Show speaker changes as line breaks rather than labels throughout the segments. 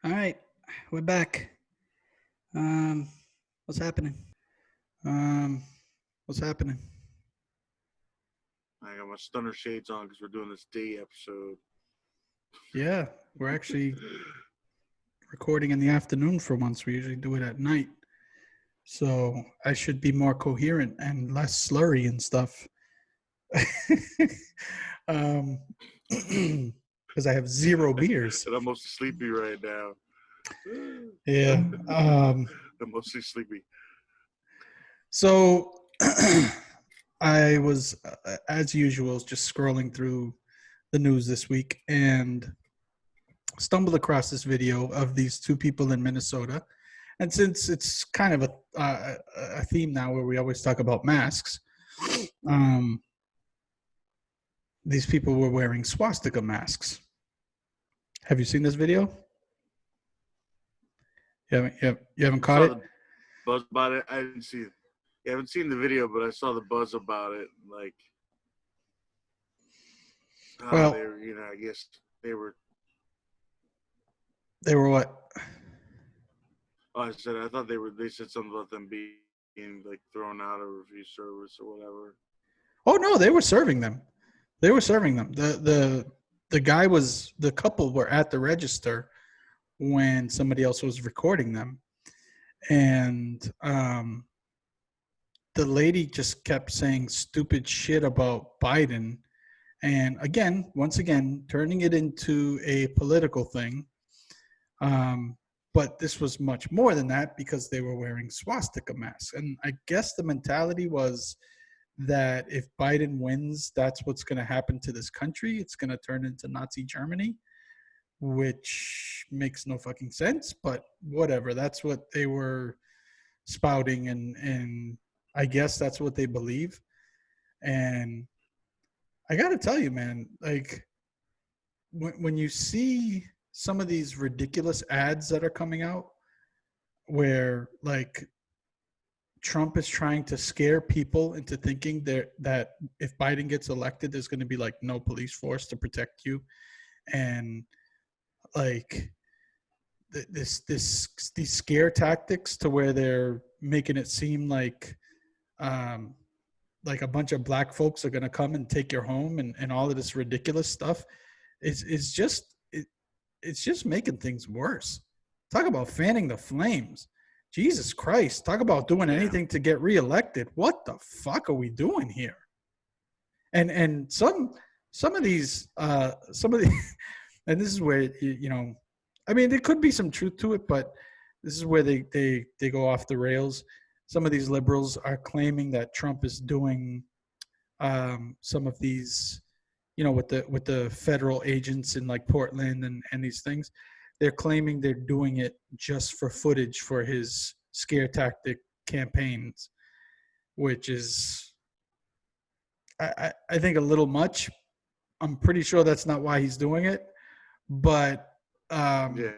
All right, we're back. Um, what's happening? Um, what's happening?
I got my stunner shades on because we're doing this day episode.
Yeah, we're actually recording in the afternoon for once. We usually do it at night, so I should be more coherent and less slurry and stuff. um, because I have zero beers.
And I'm mostly sleepy right now.
Yeah.
I'm mostly sleepy.
So I was, as usual, just scrolling through the news this week and stumbled across this video of these two people in Minnesota. And since it's kind of a theme now where we always talk about masks, um, these people were wearing swastika masks. Have you seen this video? You haven't
I
caught
saw
it?
the buzz about it. I didn't see it. I haven't seen the video, but I saw the buzz about it. Like, they
Well,
were, I guess they were.
they were what?
Oh, I thought they were. They said something about them being like thrown out of review service or whatever.
Oh no, they were serving them. They were serving them. The couple were at the register when somebody else was recording them, and the lady just kept saying stupid shit about Biden. And again, once again, turning it into a political thing. Um, but this was much more than that because they were wearing swastika masks. And I guess the mentality was that if Biden wins, that's what's going to happen to this country. It's going to turn into Nazi Germany, which makes no fucking sense. But whatever. That's what they were spouting, and I guess that's what they believe. And I got to tell you, man, like when you see some of these ridiculous ads that are coming out where like Trump is trying to scare people into thinking that if Biden gets elected, there's going to be like no police force to protect you. And like these scare tactics to where they're making it seem um, like a bunch of black folks are going to come and take your home and all of this ridiculous stuff is just it's just making things worse. Talk about fanning the flames. Jesus Christ. Talk about doing
Yeah.
anything to get reelected. What the fuck are we doing here? And some of these some of the and this is where I mean there could be some truth to it, but this is where they go off the rails. Some of these liberals are claiming that Trump is doing some of these, with the federal agents in like Portland and these things. They're claiming they're doing it just for footage for his scare tactic campaigns, which is, I think, a little much. I'm pretty sure that's not why he's doing it, but um,
Yeah.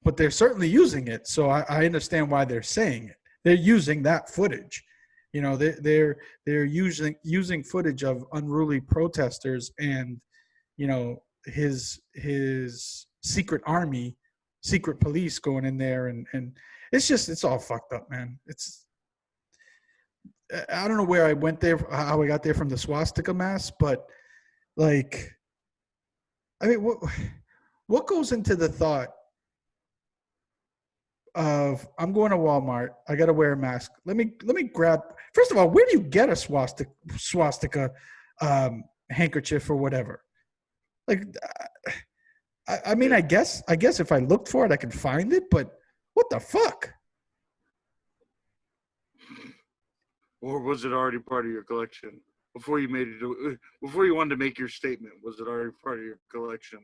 but they're certainly using it. So I understand why they're saying it. They're using that footage. They're using footage of unruly protesters and his secret army, secret police going in there, and it's all fucked up, man. I don't know where I went there, how I got there from the swastika mask, but like, I mean, what goes into the thought of I'm going to Walmart, I got to wear a mask. Let me grab. First of all, where do you get a swastika handkerchief or whatever? Like, I mean,
Yeah.
I guess if I looked for it, I could find it. But what the fuck?
Or was it already part of your collection before you made it? Before you wanted to make your statement, was it already part of your collection?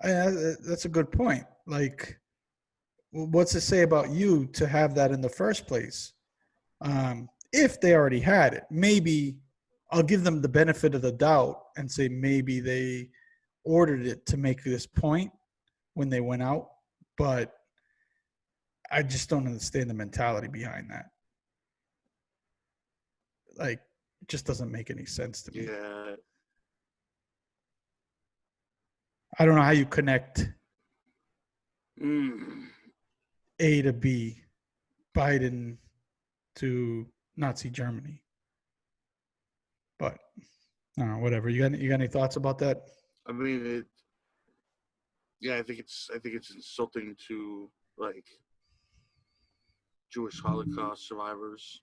That's a good point. Like, what's it say about you to have that in the first place? If they already had it, maybe I'll give them the benefit of the doubt and say maybe they ordered it to make this point when they went out. But I just don't understand the mentality behind that. Like, it just doesn't make any sense to me.
Yeah.
I don't know how you connect A to B, Biden to Nazi Germany. But whatever. You got any thoughts about that?
I mean, I think it's insulting to like Jewish Holocaust survivors.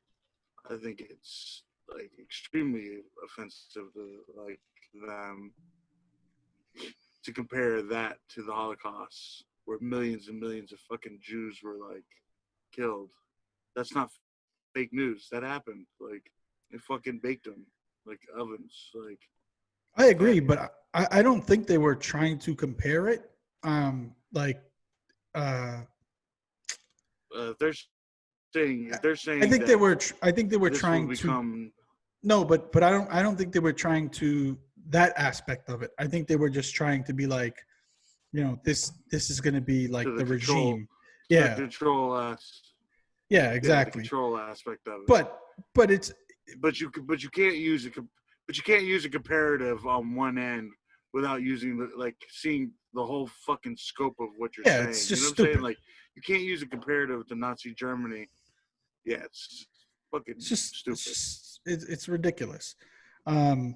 I think it's like extremely offensive to like them to compare that to the Holocaust, where millions and millions of fucking Jews were like killed. That's not fake news. That happened. Like they fucking baked them like ovens. Like
I agree,
and
but I don't think they were trying to compare it. Like, uh,
if they're
I
saying
think they
that
were. I think they were
this will
trying to.
become
No, but I don't think they were trying to that aspect of it. I think they were just trying to be like, this is going to be
to
like
the
the
control
regime.
to the
Yeah,
control as
yeah,
yeah the
exactly.
control aspect of it.
But it's
But you can't use it. But you can't use a comparative on one end without using like seeing the whole fucking scope of what you're
yeah, it's
saying. You
just
know what I'm saying?
stupid.
Like you can't use a comparative to Nazi Germany. Yeah, it's fucking stupid.
It's ridiculous. Um,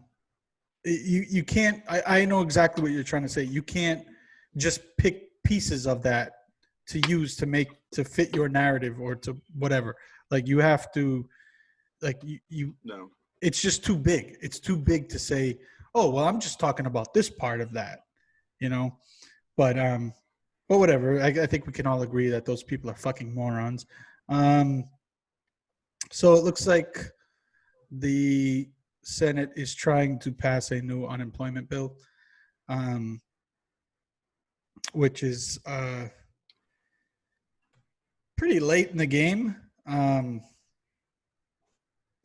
you can't. I know exactly what you're trying to say. You can't just pick pieces of that to use to fit your narrative or to whatever. Like you have to like you
No.
it's just too big. It's too big to say, oh well, I'm just talking about this part of that, you know. But whatever. I think we can all agree that those people are fucking morons. Um, so it looks like the Senate is trying to pass a new unemployment bill, um, which is pretty late in the game.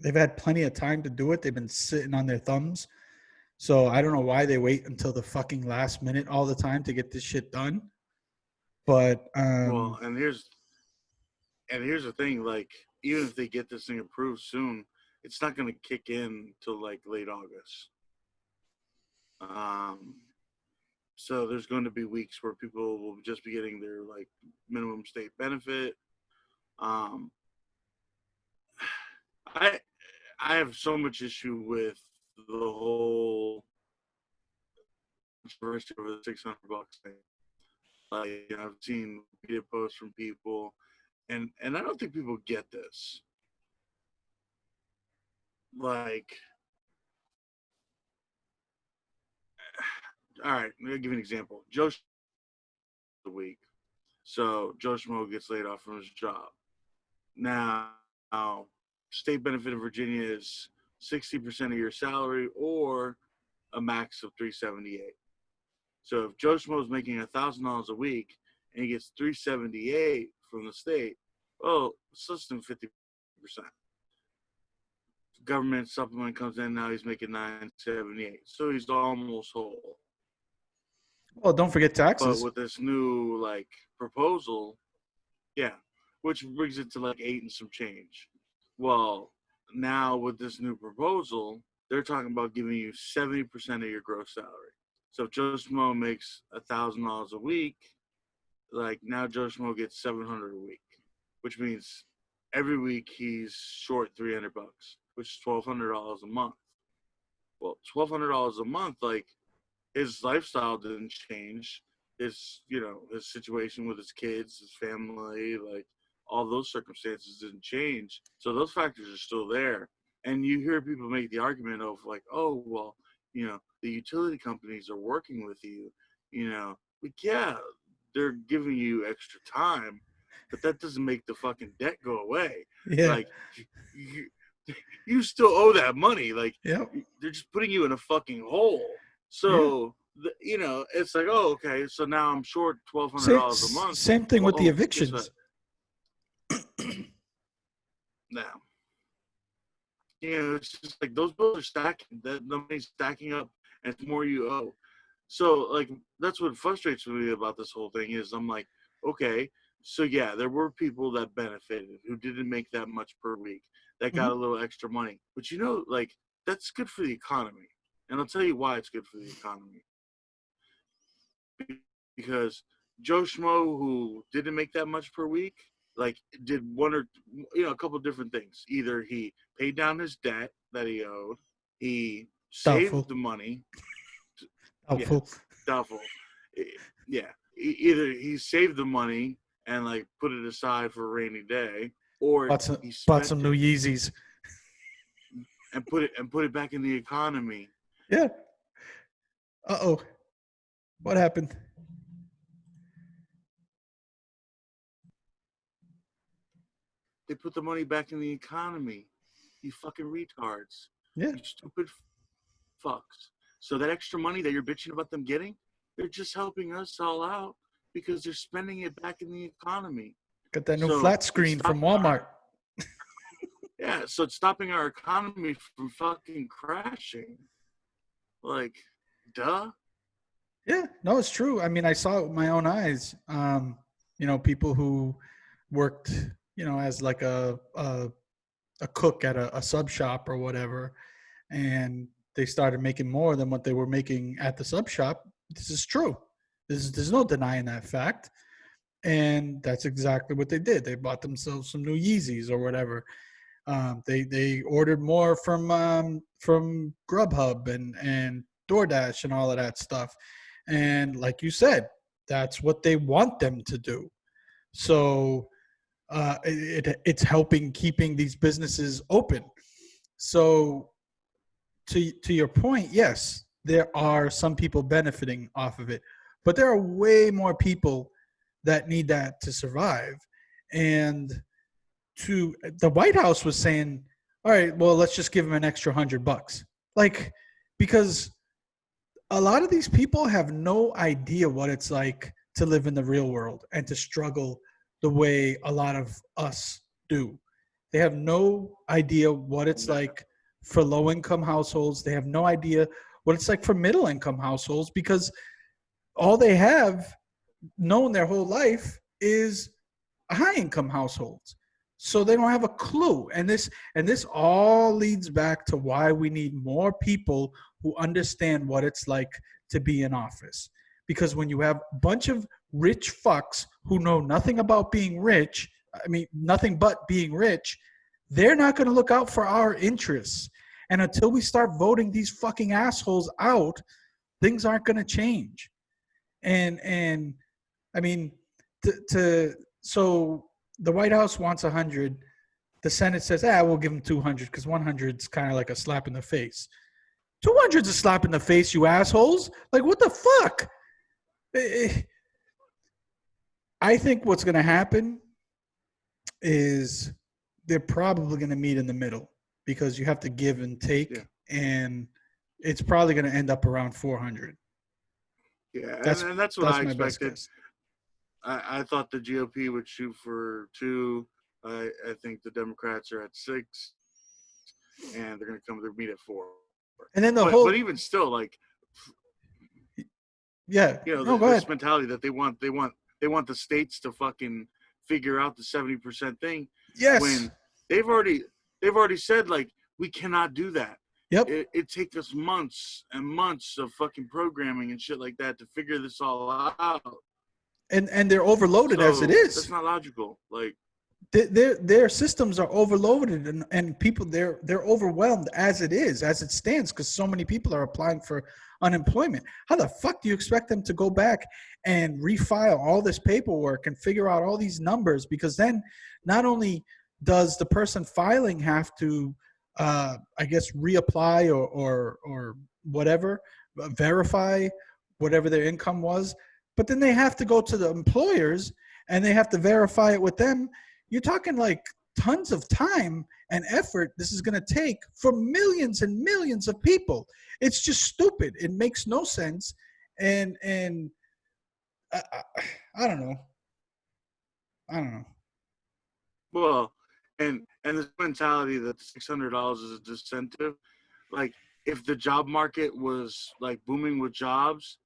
They've had plenty of time to do it. They've been sitting on their thumbs. So I don't know why they wait until the fucking last minute all the time to get this shit done. But
Well, and here's the thing. Like even if they get this thing approved soon, it's not going to kick in till like late August. Um, so there's going to be weeks where people will just be getting their like minimum state benefit. Um, I I have so much issue with the whole controversy over the $600 thing. Like I've seen media posts from people, and I don't think people get this. Like, all right, let me give you an example. Joe the week, so Joe Schmo gets laid off from his job. Now, state benefit in Virginia is 60% of your salary or a max of 378. So if Joe Schmo is making $1,000 a week and he gets 378 from the state, well, it's less than 50%. Government supplement comes in, now he's making 978, so he's almost whole.
well, don't forget
But
taxes.
with this new like proposal, yeah, which brings it to like 8 and some change. Well, now with this new proposal, they're talking about giving you 70% of your gross salary. So if Joe Schmo makes $1,000 a week, like now Joe Schmo gets 700 a week, which means every week he's short $300, which is $1,200 a month. Well, $1,200 a month, like his lifestyle didn't change. His situation with his kids, his family, like all those circumstances didn't change. So those factors are still there. And you hear people make the argument of like, oh, well, the utility companies are working with you, like, yeah, they're giving you extra time, but that doesn't make the fucking debt go away.
Yeah.
Like, you, you still owe that money. Like,
Yep.
they're just putting you in a fucking hole.
Yeah.
So it's like, oh, okay, so now I'm short twelve hundred
Same
dollars a month.
same thing
Well,
with the
oh, guess what?
evictions.
Now, it's just like those bills are stacking. That the money's stacking up, and it's more you owe. So, like, that's what frustrates me about this whole thing is I'm like, okay, so yeah, there were people that benefited who didn't make that much per week that got a
Mhm.
little extra money, but like that's good for the economy, and I'll tell you why it's good for the economy because Joe Schmo who didn't make that much per week, like did one or a couple of different things. Either he paid down his debt that he owed, he saved
Doubtful.
the money. Yeah,
Doubtful.
doubtful. Yeah, either he saved the money and like put it aside for a rainy day, or he
Bought
spent
some new
it
Yeezys.
and put it back in the economy.
Yeah. Uh-oh. What happened?
They put the money back in the economy. You fucking retards.
Yeah.
You stupid fucks. So that extra money that you're bitching about them getting, they're just helping us all out because they're spending it back in the economy.
Got that new
So
flat
it's
screen from
stopping our
Walmart.
so it's stopping our economy from fucking crashing. Like, duh.
Yeah, no, it's true. I mean, I saw it with my own eyes. People who worked, as like a cook at a sub shop or whatever, and they started making more than what they were making at the sub shop. This is true. There's no denying that fact. And that's exactly what they did. They bought themselves some new Yeezys or whatever. They ordered more from Grubhub and DoorDash and all of that stuff. And like you said, that's what they want them to do. So it's helping keeping these businesses open. So to your point, yes, there are some people benefiting off of it, but there are way more people that need that to survive. And to the White House was saying, all right, well, let's just give them an extra $100. Like, because a lot of these people have no idea what it's like to live in the real world and to struggle the way a lot of us do. They have no idea what it's like for low income households. They have no idea what it's like for middle income households because all they have known their whole life is high income households. So they don't have a clue. And this all leads back to why we need more people who understand what it's like to be in office. Because when you have a bunch of rich fucks who know nothing about being rich, I mean nothing but being rich, they're not going to look out for our interests. And until we start voting these fucking assholes out, things aren't going to change. And I mean, so the White House wants 100. The Senate says, we'll give them 200 because 100 is kind of like a slap in the face. 200 is a slap in the face, you assholes. Like, what the fuck? I think what's going to happen is they're probably going to meet in the middle because you have to give and take, and it's probably going to end up around 400.
Yeah,
That's
and that's what
that's
I
my best
expected.
guess.
I thought the GOP would shoot for 2. I think the Democrats are at 6, and they're going to come to meet at 4.
And then
But even still, like,
no, go
this
ahead.
mentality that they want the states to fucking figure out the 70% thing
Yes.
when they've already said like we cannot do that.
Yep.
It takes us months and months of fucking programming and shit like that to figure this all out.
And they're overloaded as it
So
is.
that's not logical. Like
their systems are overloaded and people they're overwhelmed as it stands because so many people are applying for unemployment. How the fuck do you expect them to go back and refile all this paperwork and figure out all these numbers? Because then not only does the person filing have to I guess reapply or whatever, verify whatever their income was, but then they have to go to the employers and they have to verify it with them. You're talking like tons of time and effort this is going to take for millions and millions of people. It's just stupid. It makes no sense. And I, I don't know. I don't know.
well, and this mentality that $600 is a disincentive. Like if the job market was like booming with jobs,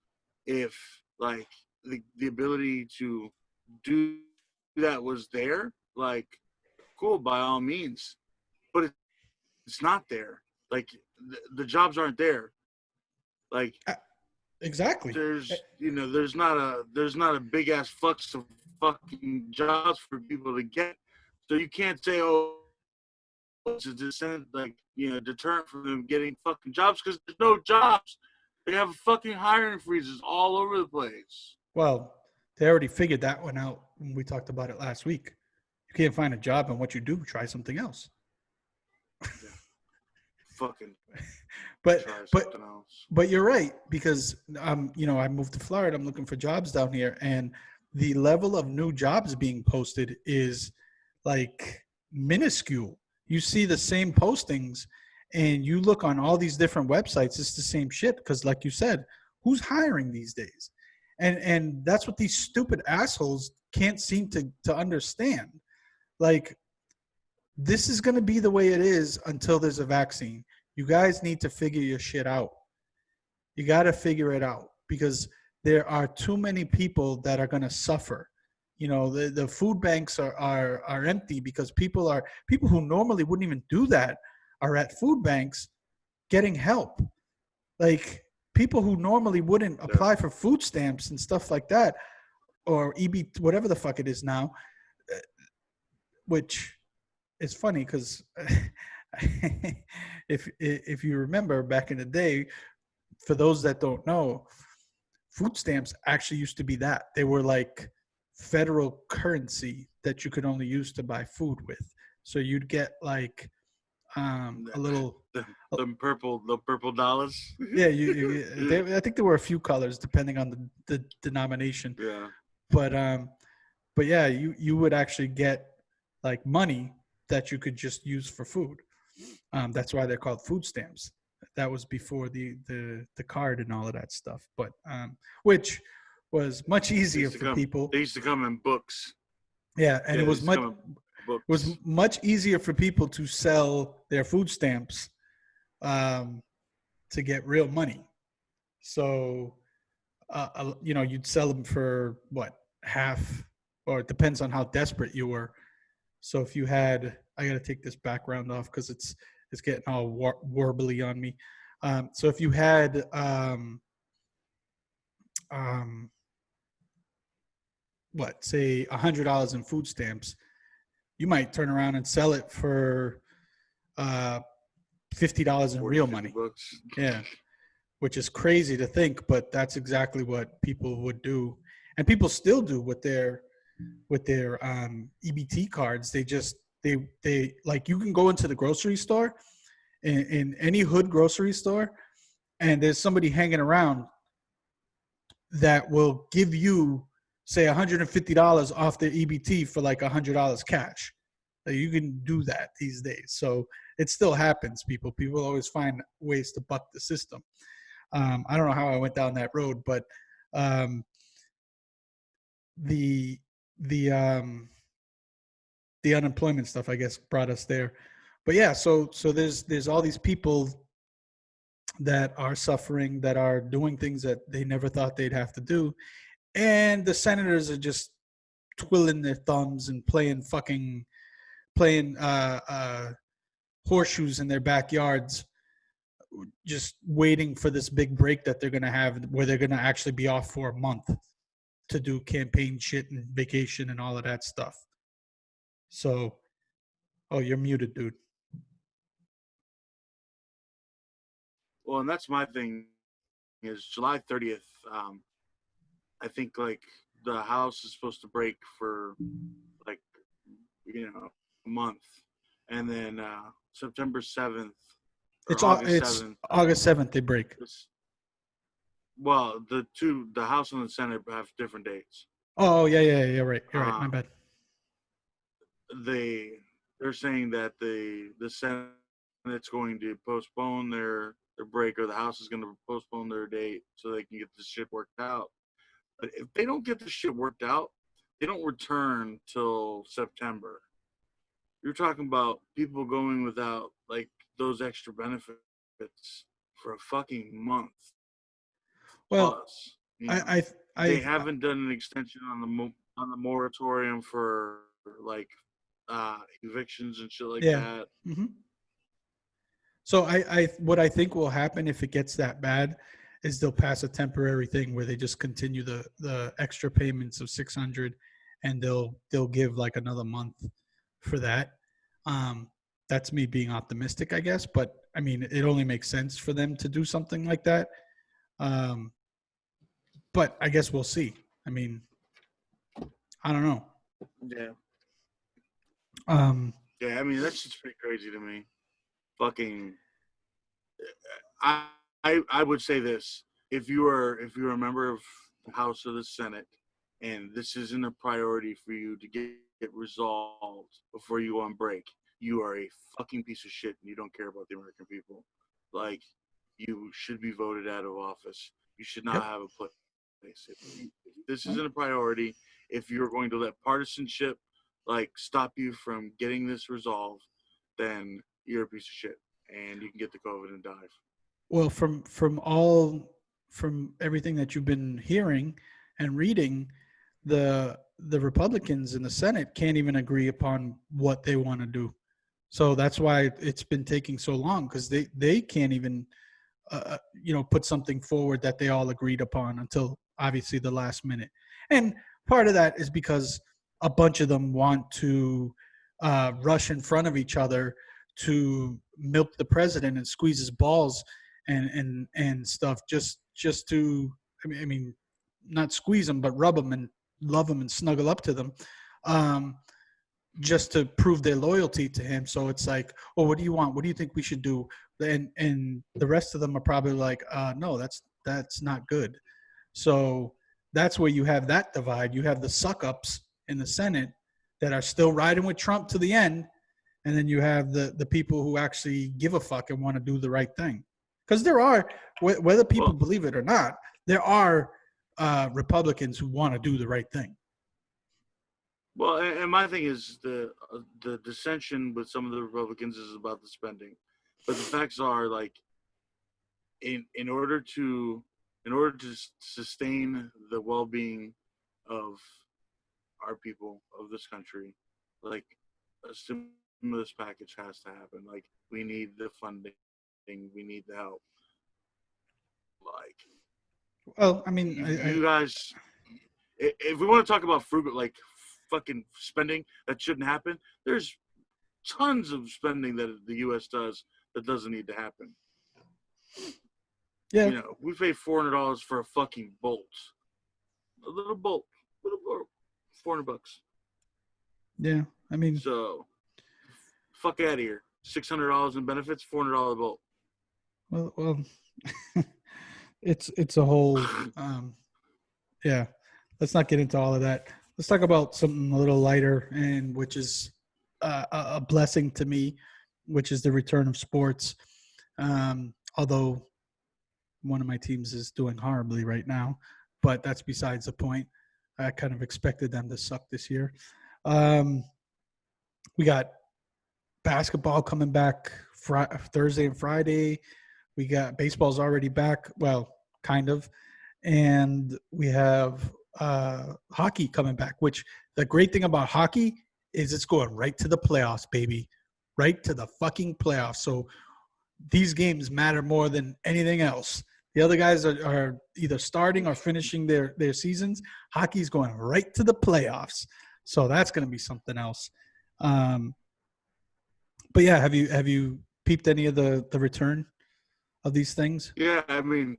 if like the ability to do that was there, like cool by all means, but it's not there. Like the jobs aren't there. Like
Exactly.
There's not a big ass flux of fucking jobs for people to get. So you can't say, oh, it's a deterrent from them getting fucking jobs because there's no jobs. They have fucking hiring freezes all over the place.
Well, they already figured that one out when we talked about it last week. You can't find a job, and what you do, try something else.
Yeah. Fucking
But
try
but
something else.
but you're right, because I moved to Florida. I'm looking for jobs down here, and the level of new jobs being posted is like minuscule. You see the same postings, and you look on all these different websites, it's the same shit. Because, like you said, who's hiring these days? And that's what these stupid assholes can't seem to understand. Like, this is going to be the way it is until there's a vaccine. You guys need to figure your shit out. You got to figure it out, because there are too many people that are going to suffer. The food banks are empty because people who normally wouldn't even do that are at food banks getting help. Like, people who normally wouldn't apply for food stamps and stuff like that, or EB, whatever the fuck it is now, which is funny because if you remember back in the day, for those that don't know, food stamps actually used to be that. They were like federal currency that you could only use to buy food with. So you'd get like a little.
The purple dollars.
Yeah, I think there were a few colors depending on the denomination.
Yeah.
But yeah, you would actually get like money that you could just use for food. That's why they're called food stamps. That was before the card and all of that stuff. But which was much easier for people.
They used to come in books.
Yeah, and it was much easier for people to sell their food stamps to get real money. So you'd sell them for what, half, or it depends on how desperate you were. So if you had, I got to take this background off because it's getting all warbly on me. So if you had say $100 in food stamps, you might turn around and sell it for $50 in real money.
Bucks.
Yeah, which is crazy to think, but that's exactly what people would do, and people still do with their EBT cards. They like, you can go into the grocery store, in any hood grocery store, and there's somebody hanging around that will give you, say, $150 off their EBT for like $100 cash. You can do that these days. So it still happens. People always find ways to buck the system. I don't know how I went down that road, but the unemployment stuff, I guess, brought us there. But yeah, so there's all these people that are suffering, that are doing things that they never thought they'd have to do, and the senators are just twiddling their thumbs and playing horseshoes in their backyards, just waiting for this big break that they're going to have, where they're going to actually be off for a month to do campaign shit and vacation and all of that stuff. So, oh, you're muted, dude.
Well, and that's my thing, is July 30th. I think like the House is supposed to break for like a month, and then September 7th or
It's August 7th they break.
Well, the House and the Senate have different dates.
Oh yeah, right. You're right. My bad.
They're saying that the Senate's going to postpone their break, or the House is going to postpone their date so they can get this shit worked out. But if they don't get this shit worked out, they don't return till September. You're talking about people going without like those extra benefits for a fucking month.
Well,
plus,
they
haven't done an extension on the moratorium for like evictions and shit like that.
Mm-hmm. So what I think will happen if it gets that bad is they'll pass a temporary thing where they just continue the extra payments of 600, and they'll give like another month for that. Um, that's me being optimistic, I guess. But I mean, it only makes sense for them to do something like that. Um, but I guess we'll see. I mean, I don't know.
Yeah.
Um,
Yeah, I mean that's just pretty crazy to me. Fucking, I I would say this: if you're a member of the House or the Senate, and this isn't a priority for you to get resolved before you go on break, you are a fucking piece of shit, and you don't care about the American people. Like, you should be voted out of office. You should not
yep.
have a place. If this isn't a priority, if you're going to let partisanship like stop you from getting this resolved, then you're a piece of shit, and you can get the COVID and die.
Well, from everything that you've been hearing and reading, the Republicans in the Senate can't even agree upon what they want to do. So that's why it's been taking so long, because they can't even put something forward that they all agreed upon until obviously the last minute. And part of that is because a bunch of them want to rush in front of each other to milk the president and squeeze his balls and stuff, just to I mean not squeeze them, but rub them and love them and snuggle up to them, um, just to prove their loyalty to him. So it's like, oh, what do you want? What do you think we should do? And the rest of them are probably like, no, that's not good. So that's where you have that divide. You have the suck ups in the Senate that are still riding with Trump to the end, and then you have the people who actually give a fuck and want to do the right thing. Because there are, whether people
Well,
believe it or not, there are Republicans who want to do the right thing.
well, and my thing is the dissension with some of the Republicans is about the spending, but the facts are like in order to sustain the well-being of our people of this country, like a stimulus package has to happen. Like, we need the funding, we need the help. Like,
Well, I mean,
you guys, if we want to talk about frugal, like fucking spending that shouldn't happen, there's tons of spending that the U.S. does that doesn't need to happen.
yeah,
We pay $400 for a fucking bolt, a little bolt, $400.
yeah. I mean,
So fuck out of here. $600 in benefits, $400 bolt.
well, it's a whole, yeah. Let's not get into all of that. Let's talk about something a little lighter, and which is a blessing to me, which is the return of sports. Although one of my teams is doing horribly right now, but that's besides the point. I kind of expected them to suck this year. Um, we got basketball coming back Thursday and Friday. We got baseball's already back. Well, kind of. And we have hockey coming back, which the great thing about hockey is it's going right to the playoffs, baby. Right to the fucking playoffs. So these games matter more than anything else. The other guys are either starting or finishing their seasons. Hockey's going right to the playoffs. So that's going to be something else. But yeah, have you peeped any of the return of these things?
Yeah, I mean,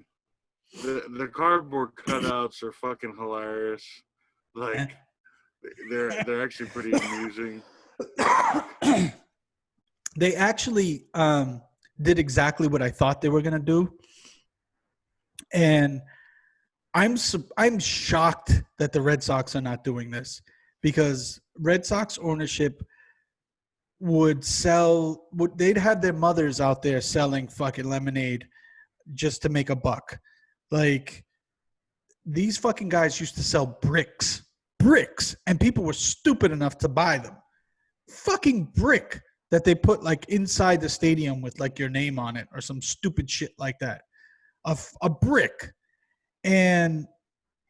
the cardboard cutouts are fucking hilarious.
Eh.
Like, they're actually pretty amusing.
They actually did exactly what I thought they were going to do, and I'm shocked that the Red Sox are not doing this, because Red Sox ownership they'd have their mothers out there selling fucking lemonade just to make a buck. Like, these fucking guys used to sell bricks, and people were stupid enough to buy them. Fucking brick that they put like inside the stadium with like your name on it or some stupid shit like that. A brick. And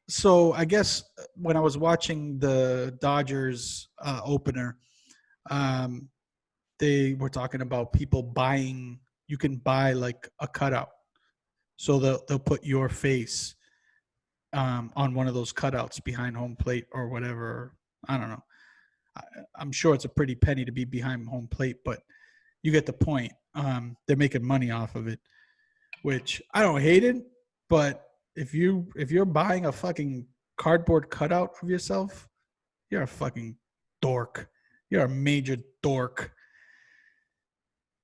so I guess when I was watching the Dodgers opener, um, they were talking about people buying. You can buy like a cutout, So they'll put your face on one of those cutouts behind home plate or whatever. I don't know. I'm sure it's a pretty penny to be behind home plate, but you get the point. They're making money off of it, which I don't hate it, but if you're buying a fucking cardboard cutout of yourself, you're a fucking dork. You're a major dork.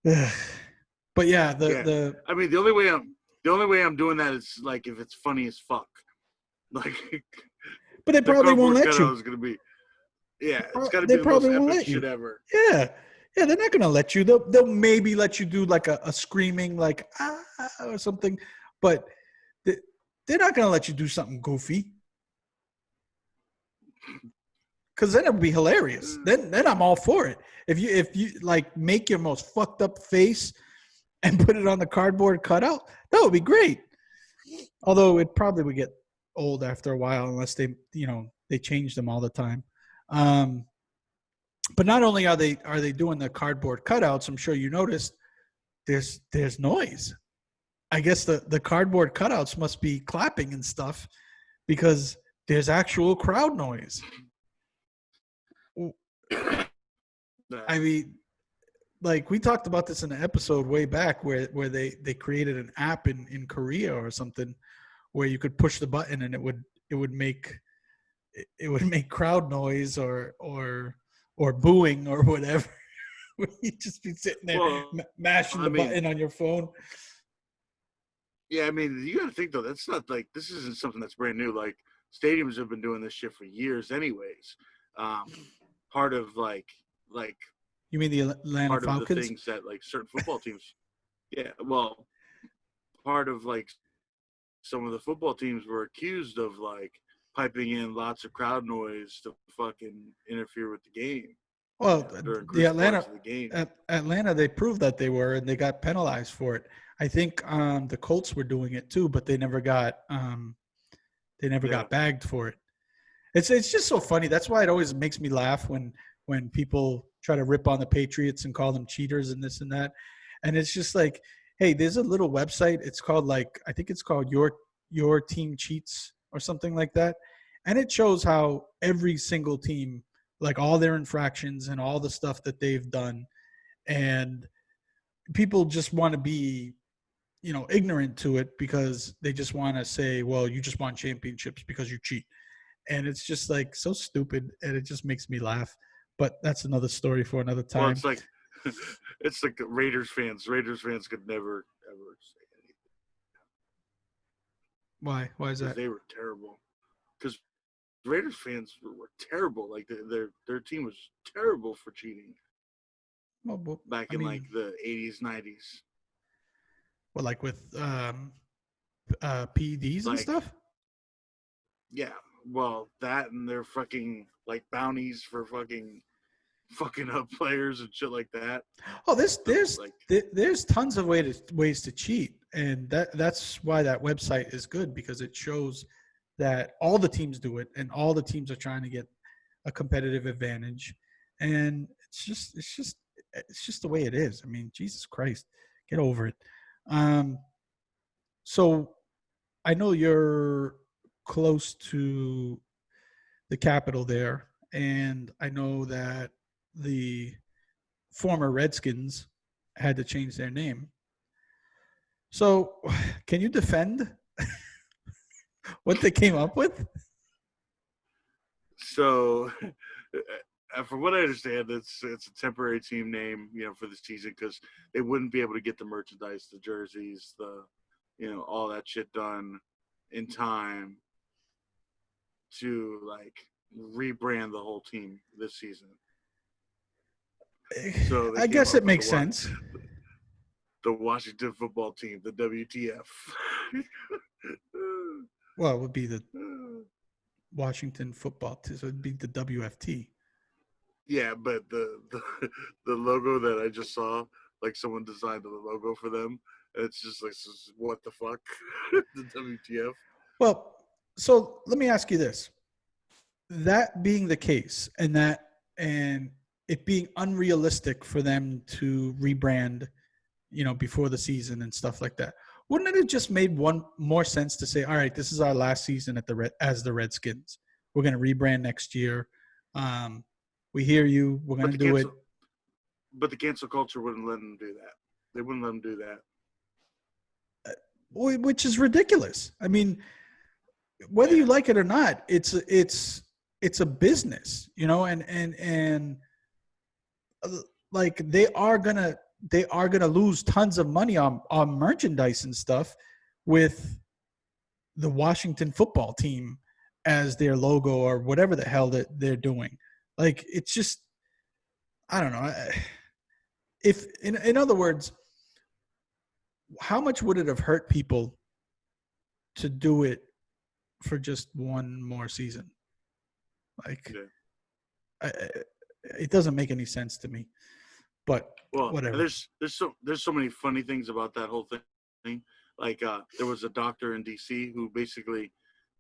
But yeah, the
I mean, the only way I'm doing that is like if it's funny as fuck. Like
but they
the
probably won't
cardboard
let
cutout
you.
is gonna be, yeah, it's got to
They
be the most
probably won't
epic
let you.
shit ever.
Yeah. Yeah, they're not gonna let you. They'll maybe let you do like a screaming like or something, but they're not gonna let you do something goofy. Because then it would be hilarious. Then I'm all for it. If you like make your most fucked up face and put it on the cardboard cutout, that would be great. Although it probably would get old after a while unless they change them all the time. But not only are they doing the cardboard cutouts, I'm sure you noticed there's noise. I guess the cardboard cutouts must be clapping and stuff because there's actual crowd noise. I mean, like we talked about this in an episode way back where they created an app in Korea or something where you could push the button and it would make crowd noise or booing or whatever. You'd just be sitting there mashing the button on your phone.
Yeah, I mean, you got to think though. That's not like this isn't something that's brand new. Like stadiums have been doing this shit for years, anyways. Part of like
you mean the Atlanta
part
Falcons?
of the things that like certain football teams. Yeah, well, part of like some of the football teams were accused of like piping in lots of crowd noise to fucking interfere with the game.
Well, the
game.
Atlanta, they proved that they were, and they got penalized for it. I think the Colts were doing it too, but they never got got bagged for it. It's just so funny. That's why it always makes me laugh when people try to rip on the Patriots and call them cheaters and this and that. And it's just like, hey, there's a little website. It's called I think it's called Your Team Cheats or something like that. And it shows how every single team, like all their infractions and all the stuff that they've done. And people just want to be, ignorant to it because they just want to say, well, you just won championships because you cheat. And it's just like so stupid. And it just makes me laugh. But that's another story for another time.
Well, it's like Raiders fans. Raiders fans could never, ever say anything.
Why? Why is that?
They were terrible. Because Raiders fans were terrible. Like their team was terrible for cheating.
Well,
back in like the 80s, 90s.
Well, like with PEDs and stuff?
Yeah. Well, that and their fucking like bounties for fucking up players and shit like that.
Oh, there's tons of ways to cheat, and that's why that website is good because it shows that all the teams do it, and all the teams are trying to get a competitive advantage, and it's just the way it is. I mean, Jesus Christ, get over it. So I know you're close to the capital there, and I know that the former Redskins had to change their name. So can you defend what they came up with?
So from what I understand, it's a temporary team name, for the season because they wouldn't be able to get the merchandise, the jerseys, all that shit done in time to like rebrand the whole team this season.
So I guess it makes sense.
The Washington football team, the WTF.
Well, it would be the Washington football team, so it'd be the WFT.
Yeah, but the logo that I just saw, like someone designed the logo for them. It's just like, what the fuck? The WTF.
Well, so let me ask you this. That being the case, and it being unrealistic for them to rebrand, before the season and stuff like that, wouldn't it have just made one more sense to say, all right, this is our last season as the Redskins. We're going to rebrand next year. We hear you. We're going to do it.
But the cancel culture wouldn't let them do that. They wouldn't let them do that.
Which is ridiculous. I mean, whether you like it or not, it's a business, you know, and like they are gonna lose tons of money on merchandise and stuff with the Washington football team as their logo or whatever the hell that they're doing. Like, it's just, I don't know. If in other words, how much would it have hurt people to do it for just one more season? Like, it doesn't make any sense to me. But whatever.
There's so many funny things about that whole thing. Like there was a doctor in DC who basically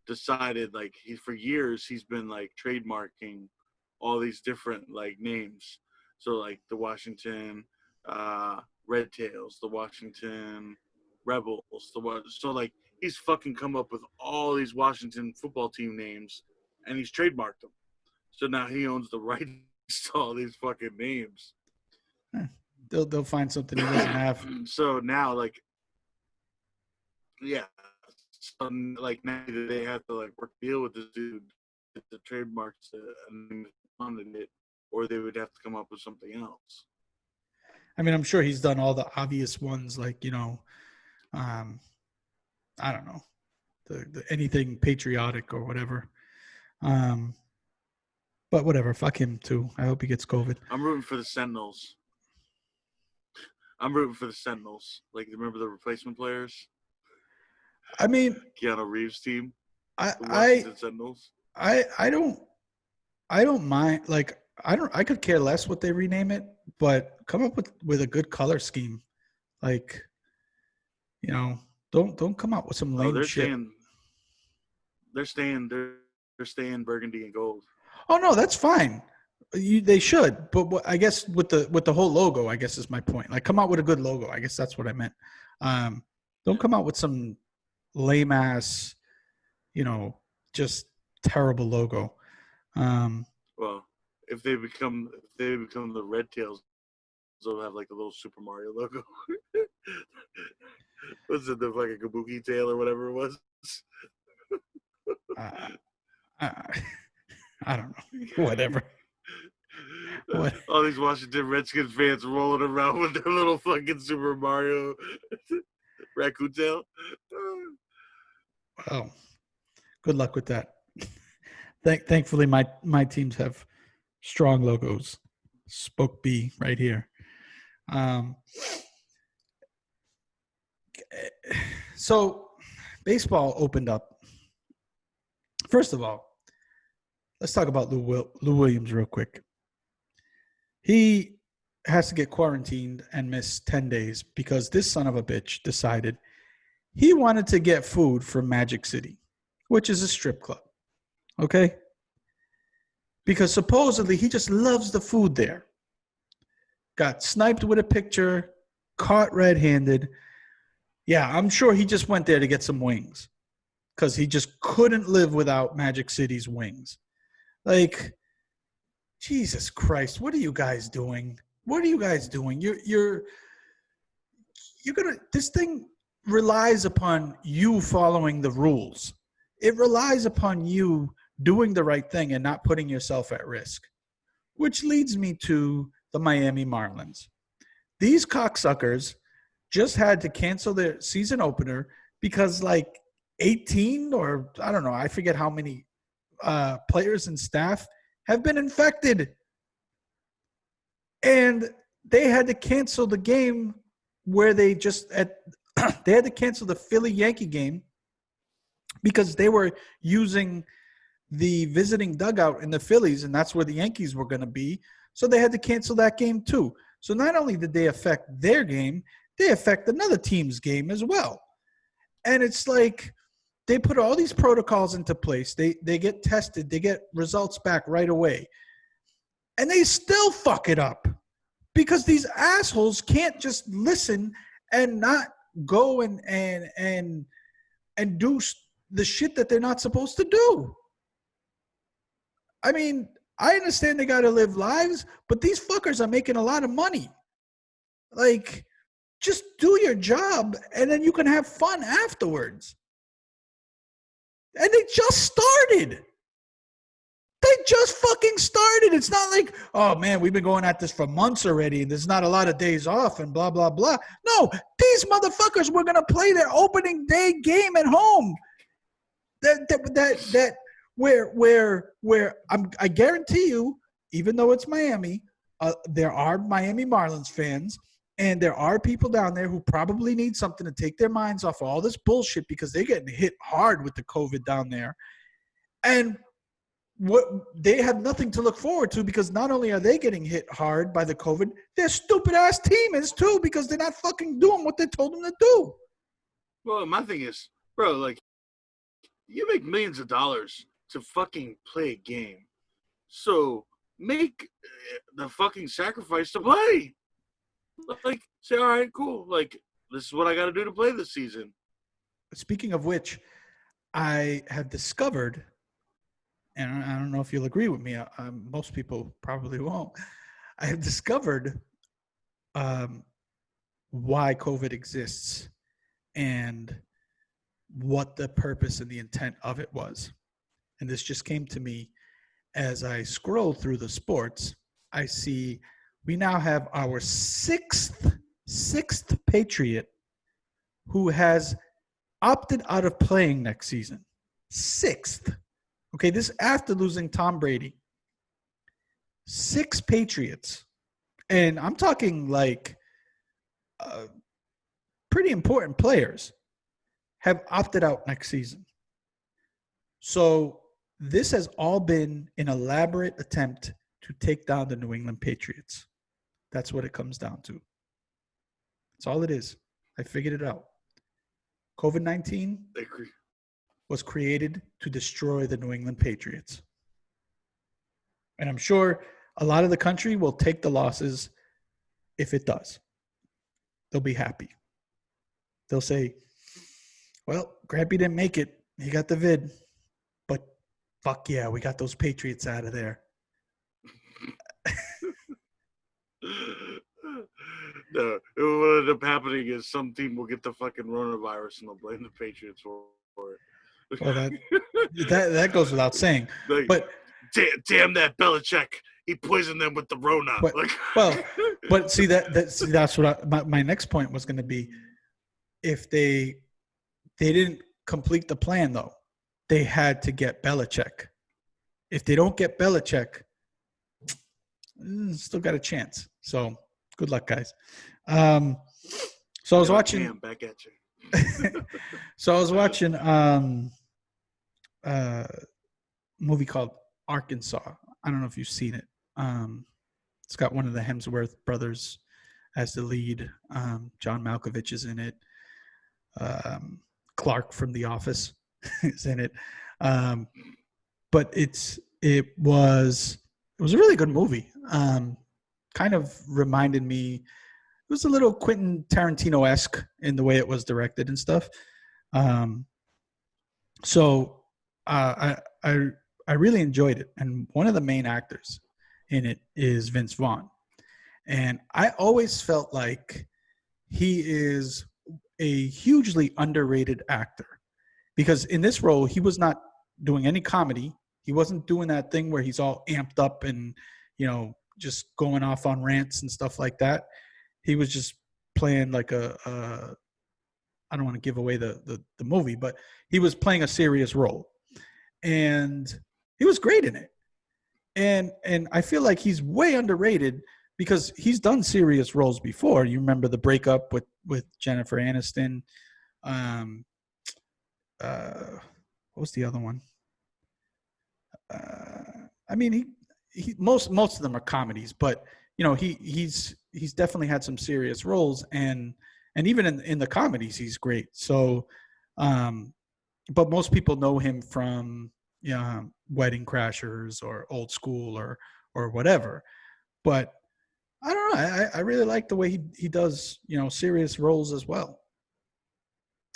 decided, like, for years he's been like trademarking all these different like names. So like the Washington Red Tails, the Washington Rebels, so like he's fucking come up with all these Washington football team names and he's trademarked them. So now he owns the rights to all these fucking names.
They'll find something he doesn't have.
So now, like, like now they have to like work deal with this dude with the trademarks on it, or they would have to come up with something else.
I mean, I'm sure he's done all the obvious ones, like, you know, I don't know, the anything patriotic or whatever. But whatever, fuck him too. I hope he gets COVID.
I'm rooting for the Sentinels. Like, remember the replacement players?
I mean,
Keanu Reeves' team.
The Washington Sentinels. I don't mind. Like, I could care less what they rename it, but come up with a good color scheme. Like, you know, don't come out with some lame shit.
They're staying burgundy and gold.
Oh no, that's fine. They should, but I guess with the whole logo, I guess is my point. Like, come out with a good logo. I guess that's what I meant. Don't come out with some lame ass, you know, just terrible logo.
Well, if they become the Red Tails, they'll have like a little Super Mario logo. Was it the fucking Kabuki tail or whatever it was?
I don't know. Whatever. What?
All these Washington Redskins fans rolling around with their little fucking Super Mario raccoon tail.
Oh, good luck with that. Thankfully, my teams have strong logos. Spoke B right here. So, baseball opened up. First of all, let's talk about Lou Williams real quick. He has to get quarantined and miss 10 days because this son of a bitch decided he wanted to get food from Magic City, which is a strip club. Okay? Because supposedly he just loves the food there. Got sniped with a picture, caught red-handed. Yeah, I'm sure he just went there to get some wings because he just couldn't live without Magic City's wings. Like, Jesus Christ, what are you guys doing? What are you guys doing? You're gonna, this thing relies upon you following the rules. It relies upon you doing the right thing and not putting yourself at risk. Which leads me to the Miami Marlins. These cocksuckers just had to cancel their season opener because like 18 or I don't know, I forget how many players and staff have been infected. And they had to cancel the game where they had to cancel the Philly Yankee game because they were using the visiting dugout in the Phillies, and that's where the Yankees were going to be. So they had to cancel that game too. So not only did they affect their game, they affect another team's game as well. And it's like they put all these protocols into place. They get tested. They get results back right away. And they still fuck it up because these assholes can't just listen and not go and do the shit that they're not supposed to do. I mean, I understand they got to live lives, but these fuckers are making a lot of money. Like, just do your job and then you can have fun afterwards. And they just started. They just fucking started. It's not like, oh man, we've been going at this for months already and there's not a lot of days off and blah, blah, blah. No, these motherfuckers were going to play their opening day game at home. Where I guarantee you, even though it's Miami, there are Miami Marlins fans and there are people down there who probably need something to take their minds off of all this bullshit because they're getting hit hard with the COVID down there. And what they have nothing to look forward to because not only are they getting hit hard by the COVID, their stupid ass team is too because they're not fucking doing what they told them to do.
Well, my thing is, bro, like, you make millions of dollars to fucking play a game. So make the fucking sacrifice to play. Like, say, all right, cool. Like, this is what I got to do to play this season.
Speaking of which, I have discovered, and I don't know if you'll agree with me, most people probably won't. I have discovered why COVID exists and what the purpose and the intent of it was. And this just came to me as I scroll through the sports. I see we now have our sixth Patriot who has opted out of playing next season. Sixth. Okay, this after losing Tom Brady. 6 Patriots. And I'm talking like pretty important players have opted out next season. So this has all been an elaborate attempt to take down the New England Patriots. That's what it comes down to. That's all it is. I figured it out. COVID-19 was created to destroy the New England Patriots. And I'm sure a lot of the country will take the losses if it does. They'll be happy. They'll say, well, Grampy didn't make it. He got the vid. But fuck yeah, we got those Patriots out of there.
No, what will end up happening is some team will get the fucking coronavirus and they'll blame the Patriots for it.
Well, that goes without saying.
Like,
but
damn that Belichick, he poisoned them with the Rona.
But see that's what my next point was going to be. If they didn't complete the plan though, they had to get Belichick. If they don't get Belichick, still got a chance. So good luck, guys. So I was watching.
Back at you.
So I was watching a movie called Arkansas. I don't know if you've seen it. It's got one of the Hemsworth brothers as the lead. John Malkovich is in it. Clark from The Office is in it. But it was a really good movie. Kind of reminded me, it was a little Quentin Tarantino-esque in the way it was directed and stuff. So I really enjoyed it. And one of the main actors in it is Vince Vaughn. And I always felt like he is a hugely underrated actor because in this role, he was not doing any comedy. He wasn't doing that thing where he's all amped up and, just going off on rants and stuff like that. He was just playing like I don't want to give away the movie, but he was playing a serious role. And he was great in it. And I feel like he's way underrated because he's done serious roles before. You remember the breakup with Jennifer Aniston. What was the other one? I mean, he most of them are comedies, but he's definitely had some serious roles, and even in the comedies he's great. So, but most people know him from Wedding Crashers or Old School or whatever. But I don't know. I really like the way he does serious roles as well.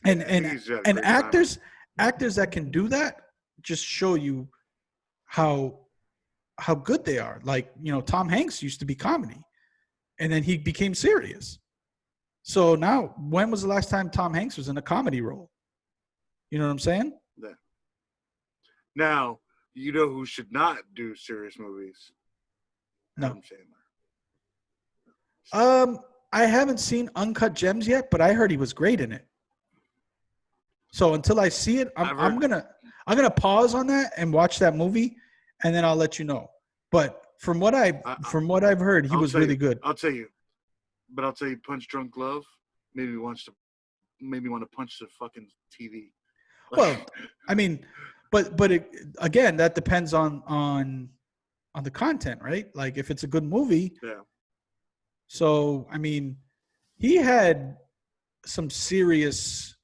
And
I think
and
he's got a
and
great timing.
actors that can do that just show you how good they are. Like, Tom Hanks used to be comedy, and then he became serious. So now, when was the last time Tom Hanks was in a comedy role? You know what I'm saying?
Yeah. Now, you know who should not do serious movies?
No.
Adam Sandler.
Um, I haven't seen Uncut Gems yet, but I heard he was great in it. So until I see it,
I've heard.
I'm gonna pause on that and watch that movie, and then I'll let you know. But
I,
from what I've heard, he
I'll
was
tell you.
really good.
I'll tell you. But I'll tell you, Punch Drunk Love made me want to punch the fucking TV. Like,
Well, I mean, but again, that depends on the content, right? Like if it's a good movie.
yeah.
So I mean, he had some serious,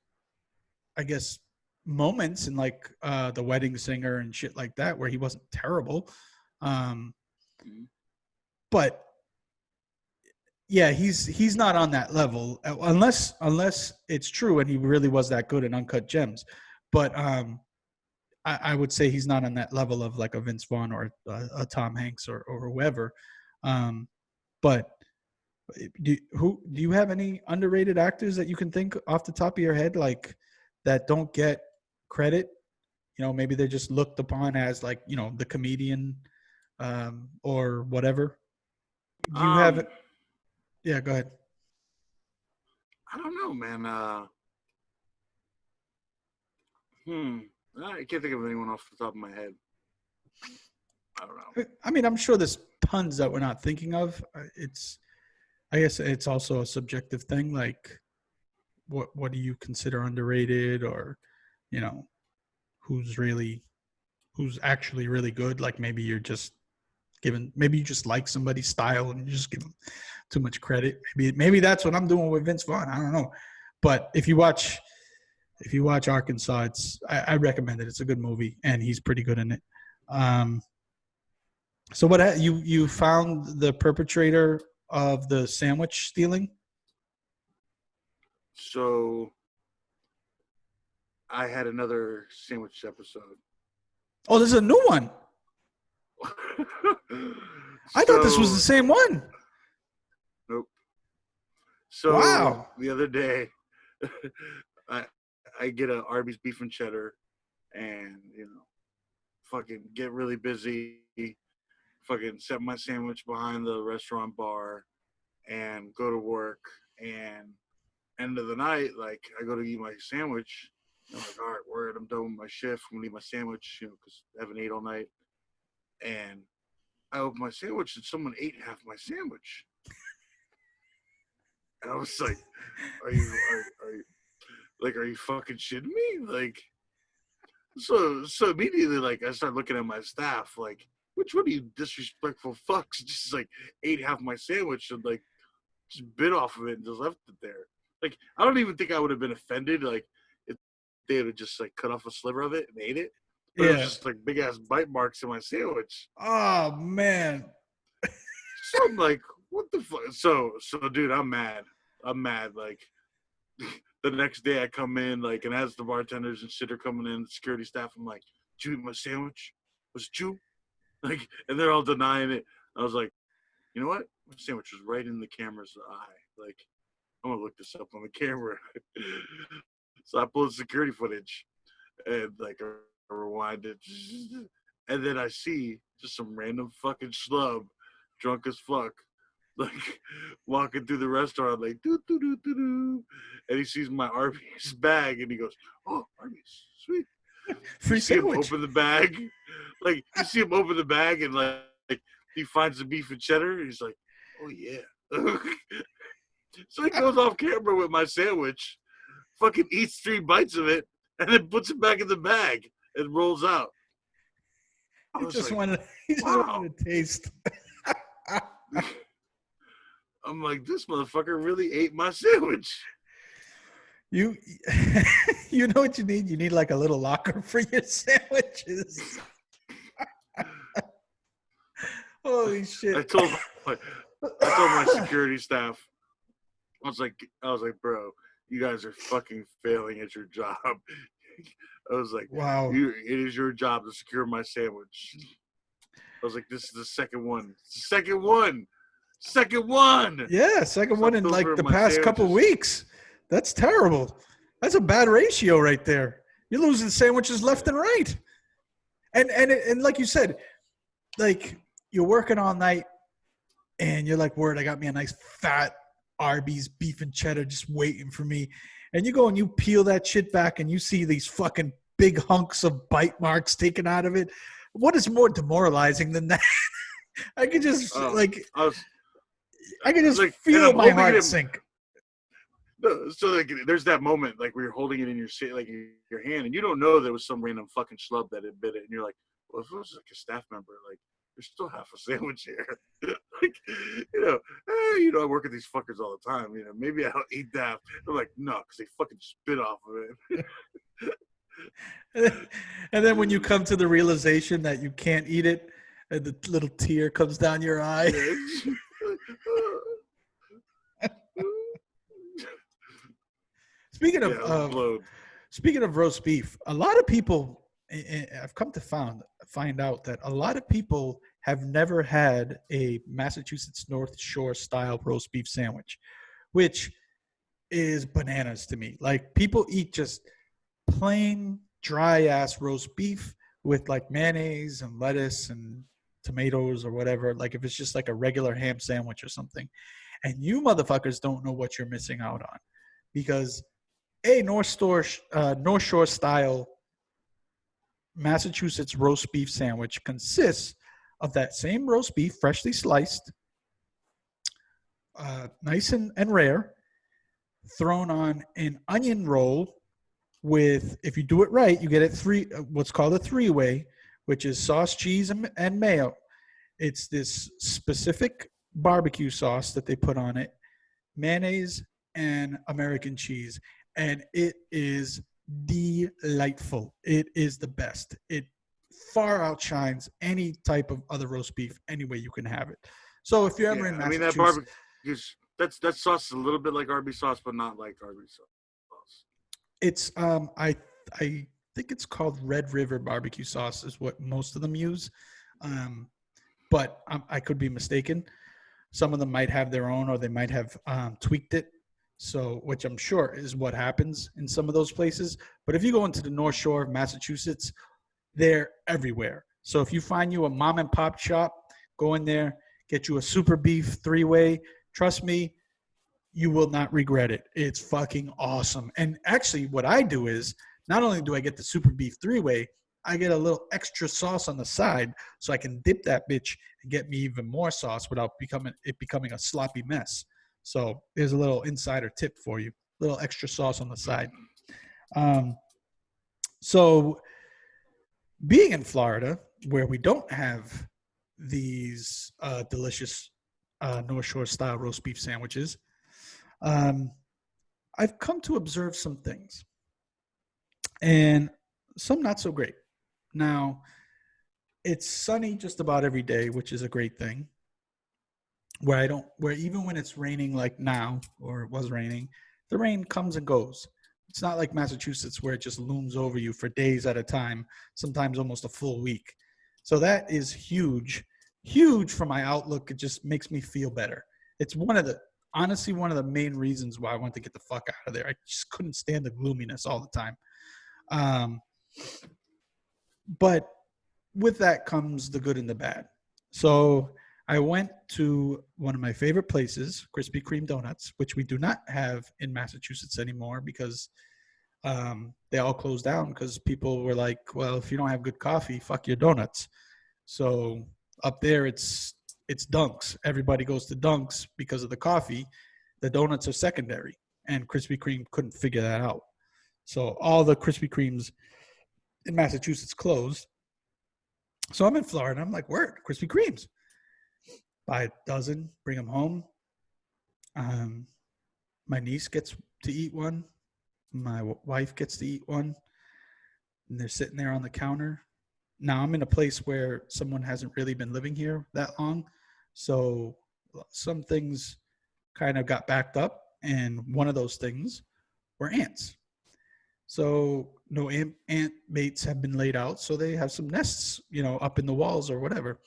I guess, moments in like The Wedding Singer and shit like that, where he wasn't terrible. Um,
Mhm.
but yeah, he's not on that level unless it's true and he really was that good in Uncut Gems. But I would say he's not on that level of like a Vince Vaughn or a Tom Hanks or whoever. Um, but do you have any underrated actors that you can think off the top of your head, like that don't get credit? Maybe they're just looked upon as like the comedian, or whatever. Do you have?
Um,
Yeah, go ahead.
I don't know, man. Hmm. I can't think of anyone off the top of my head. I don't know.
I mean, I'm sure there's tons that we're not thinking of. I guess it's also a subjective thing. Like, what do you consider underrated, or you know, who's really who's actually really good? Like maybe you just like somebody's style and you just give them too much credit. Maybe that's what I'm doing with Vince Vaughn. I don't know, but if you watch Arkansas, I recommend it. It's a good movie and he's pretty good in it. Um, so what you found the perpetrator of the sandwich stealing?
So I had another sandwich episode.
Oh, there's a new one. I thought this was the
So
same one.
nope. So
Wow.
the other day, I I get a Arby's beef and cheddar, and fucking get really busy. Fucking set my sandwich behind the restaurant bar, and go to work. And end of the night, like I go to eat my sandwich. I'm like, all right, word, I'm done with my shift. I'm gonna eat my sandwich, because I haven't ate all night. And I open my sandwich, and someone ate half my sandwich. And I was like, are you fucking shitting me? Like, so immediately, like, I start looking at my staff, like, which one of you disrespectful fucks just like ate half my sandwich and like just bit off of it and just left it there? Like, I don't even think I would have been offended, like, if they would have just like cut off a sliver of it and ate it. But it was
Yeah.
just like big ass bite marks in my sandwich.
Oh man.
So I'm like, what the fuck? So dude, I'm mad. I'm mad. Like, the next day I come in, like, and as the bartenders and shit are coming in, the security staff, I'm like, did you eat my sandwich? Was it you? Like, and they're all denying it. I was like, you know what? My sandwich was right in the camera's eye. Like, I'm gonna look this up on the camera. So I pulled security footage and like I rewind it, and then I see just some random fucking schlub, drunk as fuck, like walking through the restaurant, like doo doo doo doo doo, and he sees my Arby's bag, and he goes, "Oh, Arby's, sweet." You
Free
see him
sandwich.
open the bag, like you see him open the bag, and like he finds the beef and cheddar, and he's like, "Oh yeah." So he goes off camera with my sandwich, fucking eats 3 bites of it, and then puts it back in the bag and rolls out. I
He
was
just
like,
wanted he just
wow.
wanted a taste.
I'm like, this motherfucker really ate my sandwich.
You you know what you need? You need like a little locker for your sandwiches. Holy
I
shit.
told my I told my security staff, I was like, bro, you guys are fucking failing at your job. I was like,
Wow.
it is your job to secure my sandwich. I was like, this is the second one. Second one. Second one.
Yeah, second
Stop
one in like
delivering
the
my
past couple
sandwiches.
weeks. That's terrible. That's a bad ratio right there. You're losing sandwiches left and right. And like you said, like you're working all night and you're like, word, I got me a nice fat Arby's beef and cheddar just waiting for me. And you go and you peel that shit back and you see these fucking big hunks of bite marks taken out of it. What is more demoralizing than that? I could just like
I was
I could just
like, and
feel
I'm
my
holding
heart
it.
sink.
So like, there's that moment like where you're holding it in your hand, and you don't know there was some random fucking schlub that had bit it, and you're like, well, if it was like a staff member, like there's still half a sandwich here. Like, I work with these fuckers all the time. Maybe I'll eat that. I'm like, no, because they fucking spit off of it.
And then when you come to the realization that you can't eat it, and the little tear comes down your eye. Speaking of roast beef, a lot of people, I've come to find out that a lot of people have never had a Massachusetts North Shore style roast beef sandwich, which is bananas to me. Like people eat just plain dry ass roast beef with like mayonnaise and lettuce and tomatoes or whatever. Like if it's just like a regular ham sandwich or something. And you motherfuckers don't know what you're missing out on, because a North Shore style Massachusetts roast beef sandwich consists of that same roast beef, freshly sliced, nice and rare, thrown on an onion roll with, if you do it right, you get it what's called a three-way, which is sauce, cheese, and mayo. It's this specific barbecue sauce that they put on it, mayonnaise, and American cheese. And it is delightful. It is the best. It far outshines any type of other roast beef any way you can have it. So if you're ever in Massachusetts,
that barbecue, that sauce is a little bit like Arby's sauce, but not like Arby's sauce.
It's I think it's called Red River barbecue sauce is what most of them use, but I could be mistaken. Some of them might have their own, or they might have tweaked it. So, which I'm sure is what happens in some of those places. But if you go into the North Shore of Massachusetts, they're everywhere. So if you find you a mom and pop shop, go in there, get you a super beef three-way. Trust me, you will not regret it. It's fucking awesome. And actually what I do is, not only do I get the super beef three-way, I get a little extra sauce on the side so I can dip that bitch and get me even more sauce without becoming a sloppy mess. So there's a little insider tip for you, a little extra sauce on the side. So being in Florida, where we don't have these delicious North Shore style roast beef sandwiches, I've come to observe some things, and some not so great. Now, it's sunny just about every day, which is a great thing. Where even when it's raining like now, or it was raining, the rain comes and goes. It's not like Massachusetts where it just looms over you for days at a time, sometimes almost a full week. So that is huge for my outlook. It just makes me feel better. It's honestly one of the main reasons why I want to get the fuck out of there. I just couldn't stand the gloominess all the time. But with that comes the good and the bad. So I went to one of my favorite places, Krispy Kreme Donuts, which we do not have in Massachusetts anymore because they all closed down because people were like, well, if you don't have good coffee, fuck your donuts. So up there, it's Dunks. Everybody goes to Dunks because of the coffee. The donuts are secondary, and Krispy Kreme couldn't figure that out. So all the Krispy Kremes in Massachusetts closed. So I'm in Florida. I'm like, word, Krispy Kremes. Buy a dozen, bring them home. My niece gets to eat one. My wife gets to eat one. And they're sitting there on the counter. Now I'm in a place where someone hasn't really been living here that long. So some things kind of got backed up. And one of those things were ants. So no ant mates have been laid out, so they have some nests, up in the walls or whatever.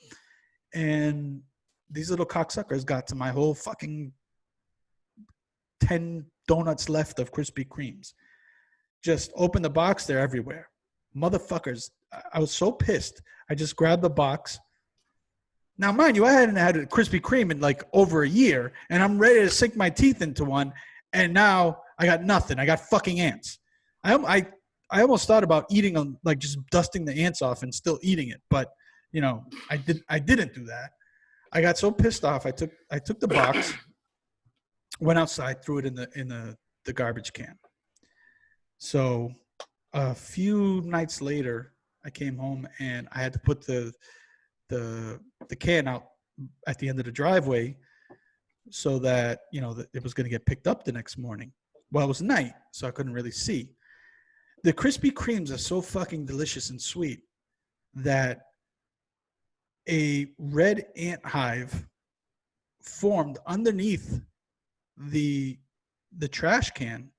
And these little cocksuckers got to my whole fucking 10 donuts left of Krispy Kremes. Just open the box, they're everywhere. Motherfuckers. I was so pissed. I just grabbed the box. Now, mind you, I hadn't had a Krispy Kreme in like over a year, and I'm ready to sink my teeth into one, and now I got nothing. I got fucking ants. I almost thought about eating them, like just dusting the ants off and still eating it, but I didn't do that. I got so pissed off. I took the box, went outside, threw it in the garbage can. So a few nights later, I came home and I had to put the can out at the end of the driveway so that that it was going to get picked up the next morning. Well, it was night, so I couldn't really see. The Krispy Kremes are so fucking delicious and sweet that a red ant hive formed underneath the trash can,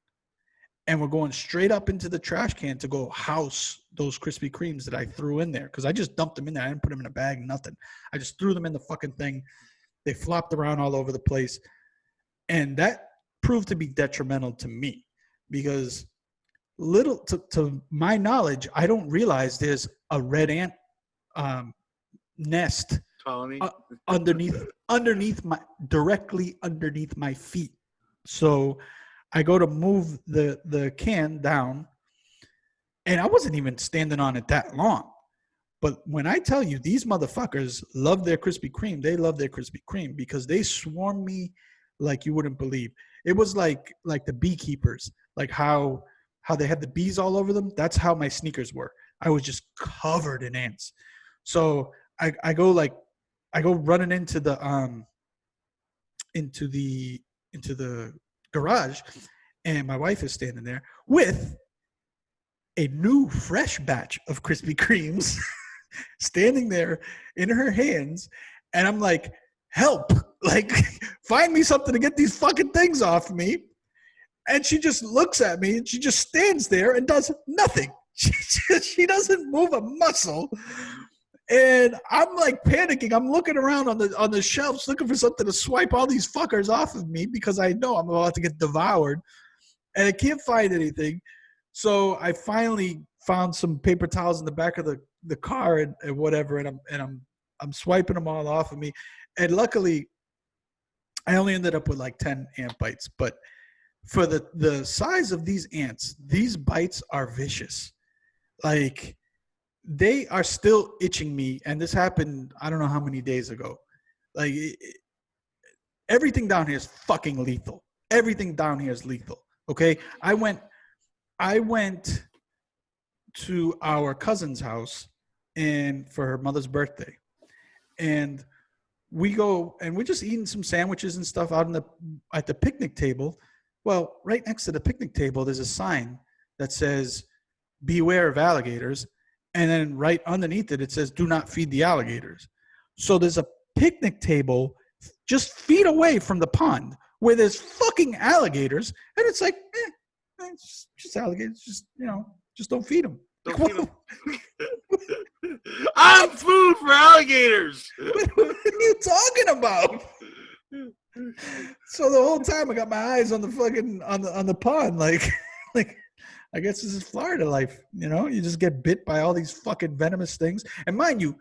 and we're going straight up into the trash can to go house those Krispy Kremes that I threw in there, because I just dumped them in there. I didn't put them in a bag, nothing. I just threw them in the fucking thing. They flopped around all over the place, and that proved to be detrimental to me, because little to my knowledge, I don't realize there's a red ant nest
colony
directly underneath my feet. So I go to move the can down, and I wasn't even standing on it that long. But when I tell you these motherfuckers love their Krispy Kreme, they love their Krispy Kreme because they swarm me like you wouldn't believe. It was like the beekeepers, like how they had the bees all over them. That's how my sneakers were. I was just covered in ants. So I go running into the garage, and my wife is standing there with a new fresh batch of Krispy Kremes standing there in her hands, and I'm like, help, like find me something to get these fucking things off me. And she just looks at me and she just stands there and does nothing. She doesn't move a muscle. And I'm like panicking. I'm looking around on the shelves looking for something to swipe all these fuckers off of me, because I know I'm about to get devoured, and I can't find anything. So I finally found some paper towels in the back of the car and whatever, and I'm swiping them all off of me. And luckily, I only ended up with like 10 ant bites. But for the size of these ants, these bites are vicious. Like, they are still itching me, and this happened I don't know how many days ago. Like, everything down here is fucking lethal. Everything down here is lethal. Okay, I went to our cousin's house and for her mother's birthday, and we go and we're just eating some sandwiches and stuff out at the picnic table. Well, right next to the picnic table, there's a sign that says, "Beware of alligators." And then right underneath it, it says, "Do not feed the alligators." So there's a picnic table just feet away from the pond where there's fucking alligators. And it's like, it's just alligators. Just don't feed them.
Don't feed them. I'm food for alligators.
What are you talking about? So the whole time I got my eyes on the fucking on the pond, like I guess this is Florida life. You just get bit by all these fucking venomous things. And mind you,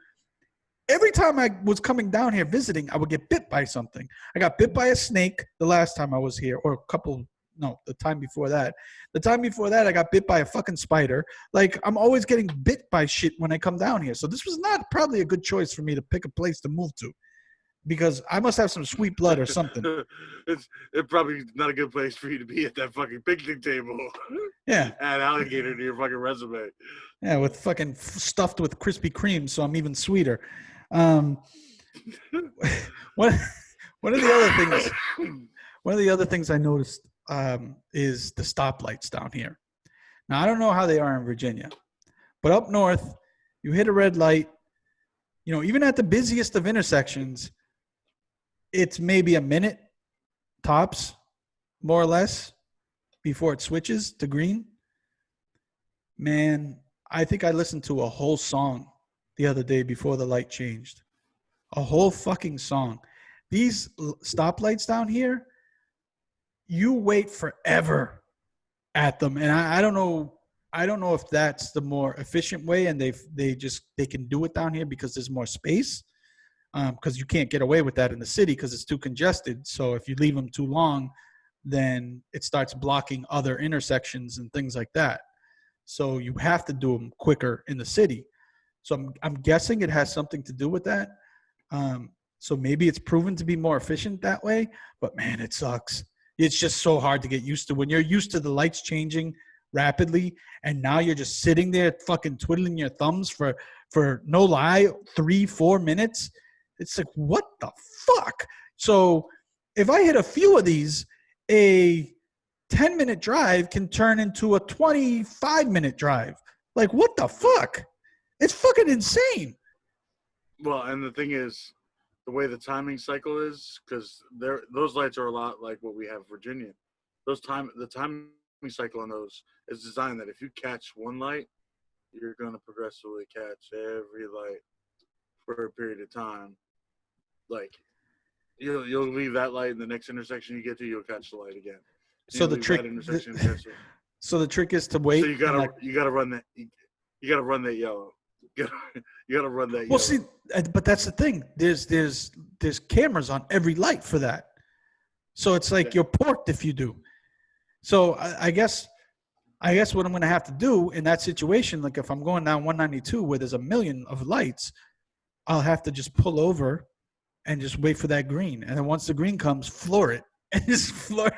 every time I was coming down here visiting, I would get bit by something. I got bit by a snake the last time I was here, or the time before that. The time before that, I got bit by a fucking spider. Like, I'm always getting bit by shit when I come down here. So this was not probably a good choice for me to pick a place to move to, because I must have some sweet blood or something.
It's probably not a good place for you to be at that fucking picnic table.
Yeah.
Add alligator to your fucking resume.
Yeah, with fucking stuffed with Krispy Kreme, so I'm even sweeter. One of the other things I noticed is the stoplights down here. Now, I don't know how they are in Virginia, but up north, you hit a red light, even at the busiest of intersections, it's maybe a minute tops, more or less. before it switches to green, man, I think I listened to a whole song the other day before the light changed. A whole fucking song. These stoplights down here, you wait forever at them, and I don't know. I don't know if that's the more efficient way, and they can do it down here because there's more space. Because you can't get away with that in the city because it's too congested. So if you leave them too long, then it starts blocking other intersections and things like that. So you have to do them quicker in the city. So I'm guessing it has something to do with that. So maybe it's proven to be more efficient that way. But man, it sucks. It's just so hard to get used to when you're used to the lights changing rapidly, and now you're just sitting there fucking twiddling your thumbs for no lie 3-4 minutes. It's like, what the fuck? So if I hit a few of these, a 10-minute drive can turn into a 25-minute drive. Like, what the fuck? It's fucking insane.
Well, and the thing is, the way the timing cycle is, because those lights are a lot like what we have in Virginia. The timing cycle on those is designed that if you catch one light, you're going to progressively catch every light for a period of time. Like, you'll leave that light in the next intersection you get to, you'll catch the light again.
So the trick, so the trick is to wait.
So you gotta run that. You gotta run that yellow. You gotta run that.
Well,
yellow.
see, but that's the thing. There's cameras on every light for that. So it's like you're porked if you do. So I guess what I'm going to have to do in that situation, like if I'm going down 192 where there's a million of lights, I'll have to just pull over and just wait for that green. And then once the green comes, floor it and just floor,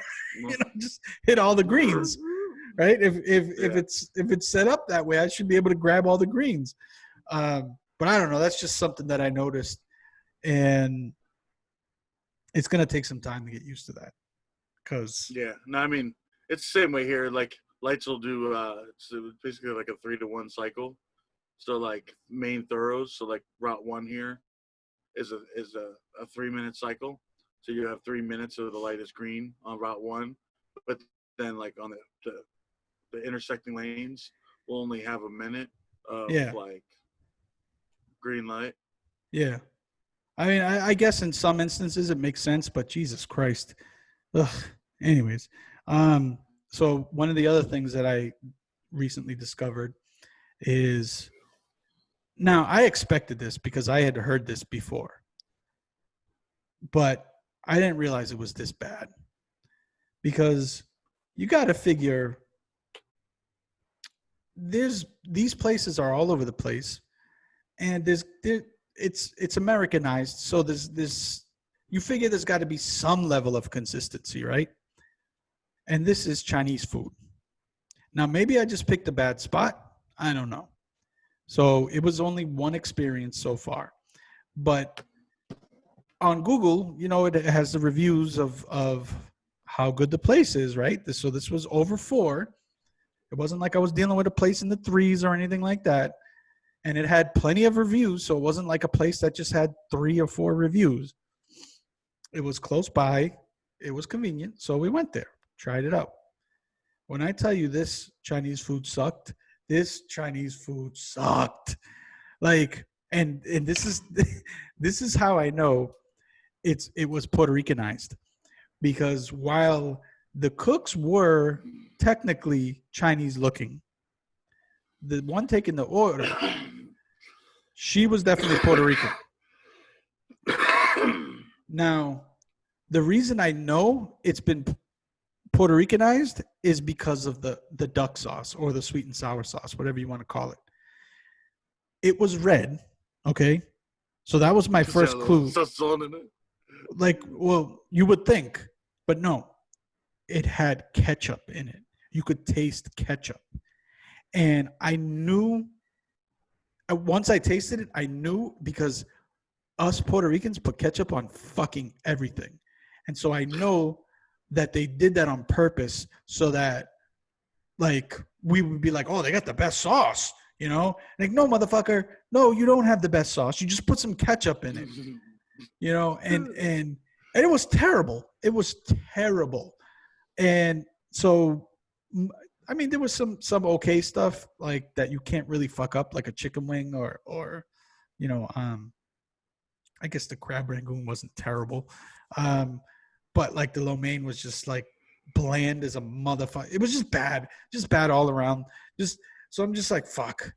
just hit all the greens, right? If it's set up that way, I should be able to grab all the greens. But I don't know. That's just something that I noticed, and it's going to take some time to get used to that.
I mean, it's the same way here. Like lights will do it's basically like a 3-to-1 cycle. So like main thoroughs, so like Route 1 here is a 3-minute cycle. So you have 3 minutes so the light is green on Route 1, but then like on the intersecting lanes, we'll only have a minute of like green light.
Yeah. I mean, I guess in some instances it makes sense, but Jesus Christ. Ugh. Anyways, so one of the other things that I recently discovered is, now I expected this because I had heard this before, but I didn't realize it was this bad, because you got to figure these places are all over the place, and it's Americanized. So you figure there's got to be some level of consistency, right? And this is Chinese food. Now, maybe I just picked a bad spot. I don't know. So it was only one experience so far. But on Google, it has the reviews of how good the place is, right? So this was over 4. It wasn't like I was dealing with a place in the 3s or anything like that. And it had plenty of reviews. So it wasn't like a place that just had 3 or 4 reviews. It was close by. It was convenient. So we went there, tried it out. When I tell you this Chinese food sucked, Like, and this is how I know it was Puerto Ricanized, because while the cooks were technically Chinese looking, the one taking the order, she was definitely Puerto Rican. Now, the reason I know it's been Puerto Ricanized is because of the duck sauce, or the sweet and sour sauce, whatever you want to call it. It was red, okay? So that was my first clue. Like, well, you would think, but no. It had ketchup in it. You could taste ketchup. And I knew, once I tasted it, I knew, because us Puerto Ricans put ketchup on fucking everything. And so I know that they did that on purpose, so that, like, we would be like, oh, they got the best sauce, Like, no, motherfucker, no, you don't have the best sauce. You just put some ketchup in it, and it was terrible. It was terrible. And so I mean, there was some okay stuff like that you can't really fuck up, like a chicken wing or you know, I guess the crab rangoon wasn't terrible, um, but like the lo mein was just like bland as a motherfucker. It was just bad all around. Just so I'm just like fuck.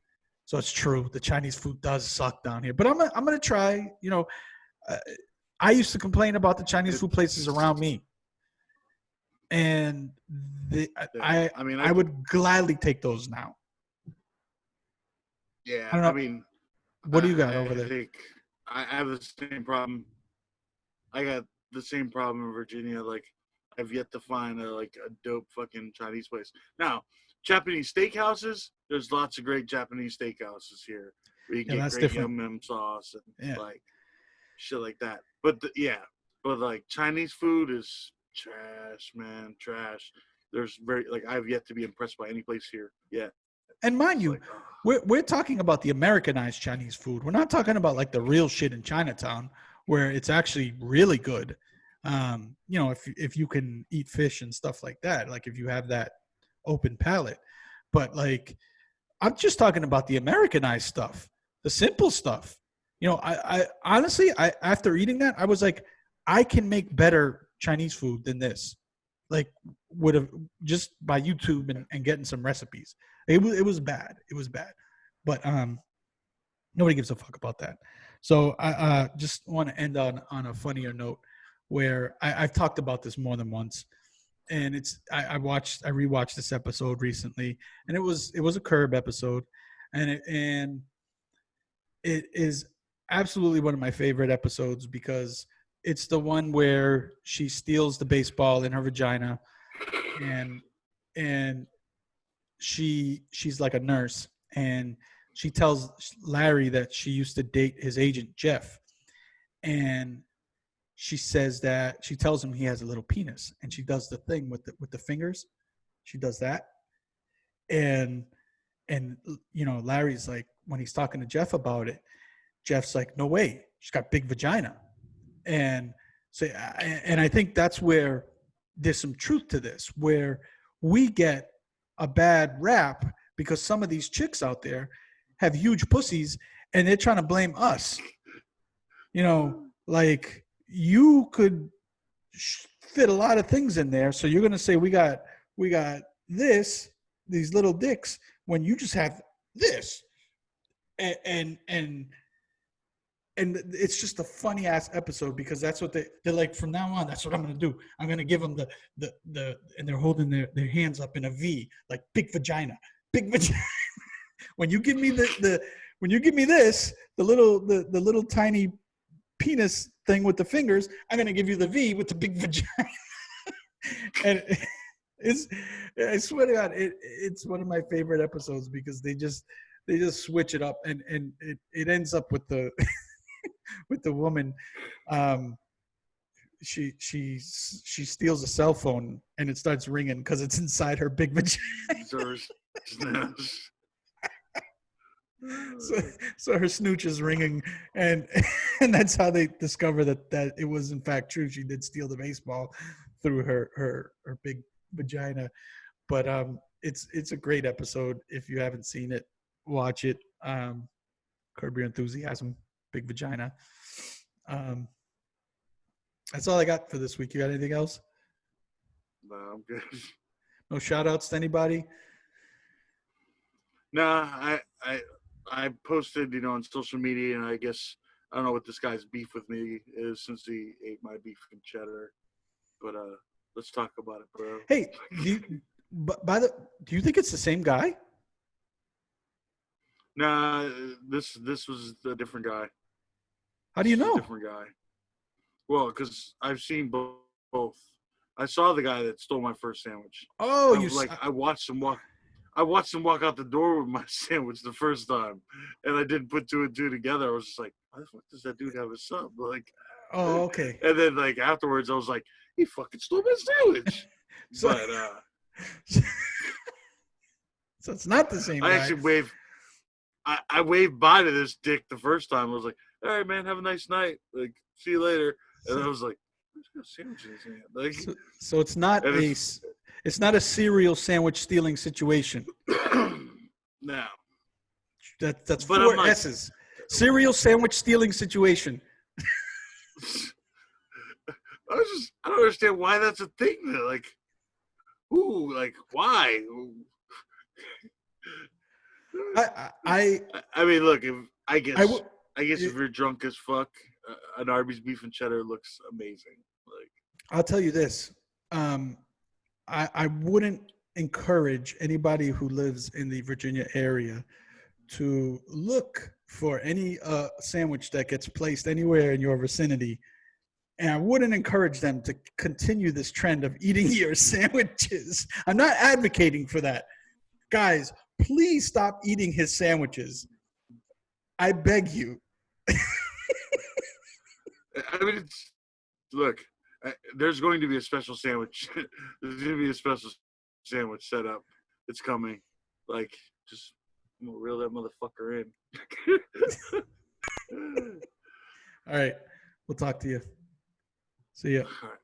So it's true. The Chinese food does suck down here, but I'm gonna try. You know, uh, I used to complain about the Chinese food places around me, and
Yeah. I mean,
I would gladly take those now. I
yeah.
don't
I
know.
mean,
What do you got over
I
there?
think I have the same problem. I got the same problem in Virginia. Like, I've yet to find a dope fucking Chinese place. Now, Japanese steakhouses. There's lots of great Japanese steakhouses here where you can
Yeah,
get
that's
great
different.
yum yum sauce and
Yeah.
like shit like that. But but like Chinese food is trash, man, trash. There's very like I've yet to be impressed by any place here yet.
And mind
It's
you,
like, oh,
we're talking about the Americanized Chinese food. We're not talking about like the real shit in Chinatown where it's actually really good. You know, if you can eat fish and stuff like that, like if you have that open palate. But like I'm just talking about the Americanized stuff, the simple stuff. You know, I honestly, I after eating that, I was like, I can make better Chinese food than this. Like, would have just by YouTube and getting some recipes. It was bad. It was bad, but nobody gives a fuck about that. So I just want to end on a funnier note, where I've talked about this more than once, and it's I rewatched this episode recently, and it was a Curb episode, and it is absolutely one of my favorite episodes because it's the one where she steals the baseball in her vagina, and and she's like a nurse, and she tells Larry that she used to date his agent Jeff, and she tells him he has a little penis, and she does the thing with the fingers. She does that, and and you know, Larry's like, when he's talking to Jeff about it, Jeff's like, no way, she's got big vagina. And so and I think that's where there's some truth to this, where we get a bad rap because some of these chicks out there have huge pussies and they're trying to blame us. You know, like you could fit a lot of things in there, so you're going to say we got these little dicks when you just have this. And and it's just a funny ass episode because that's what they're like, from now on, that's what I'm gonna do. I'm gonna give them the and they're holding their hands up in a V, like big vagina, big vagina. When you give me when you give me this, the little tiny penis thing with the fingers, I'm gonna give you the V with the big vagina. And it's, I swear to God, it's one of my favorite episodes because they just switch it up, and it ends up with the with the woman. Um, she steals a cell phone and it starts ringing because it's inside her big vagina. so, so her snooch is ringing, and and that's how they discover that it was in fact true. She did steal the baseball through her big vagina. But it's a great episode. If you haven't seen it, watch it. Curb Your Enthusiasm, big vagina. Um, that's all I got for this week. You got anything else?
No, I'm good.
No shout outs to anybody?
Nah, I posted, on social media, and I guess I don't know what this guy's beef with me is since he ate my beef and cheddar. But let's talk about it, bro.
Hey, do you think it's the same guy?
Nah, this was a different guy.
How do you
This is a
know?
different guy. Well, because I've seen both. I saw the guy that stole my first sandwich.
Oh,
I watched him walk. I watched him walk out the door with my sandwich the first time, and I didn't put two and two together. I was just like, "Why the fuck does that dude have a sub?" Like,
oh, okay.
and then like afterwards, I was like, "He fucking stole my sandwich."
So,
But
so it's not the same
I
guy.
actually waved. I waved bye to this dick the first time. I was like, "All right, man, have a nice night. Like, see you later." And I was like, "Who's got a sandwich in his hand?" Like,
so it's not It's not a cereal sandwich stealing situation.
No.
That's
But
four
I'm like,
S's. Cereal sandwich stealing situation.
I don't understand why that's a thing. Like, ooh, like why? I mean, look, if I guess if you're drunk as fuck, an Arby's beef and cheddar looks amazing. Like,
I'll tell you this. I wouldn't encourage anybody who lives in the Virginia area to look for any sandwich that gets placed anywhere in your vicinity. And I wouldn't encourage them to continue this trend of eating your sandwiches. I'm not advocating for that. Guys, please stop eating his sandwiches. I beg you.
I mean, look, there's going to be a special sandwich. There's going to be a special sandwich set up. It's coming. Like, just I'm gonna reel that motherfucker in.
All right. We'll talk to you. See ya.
All right.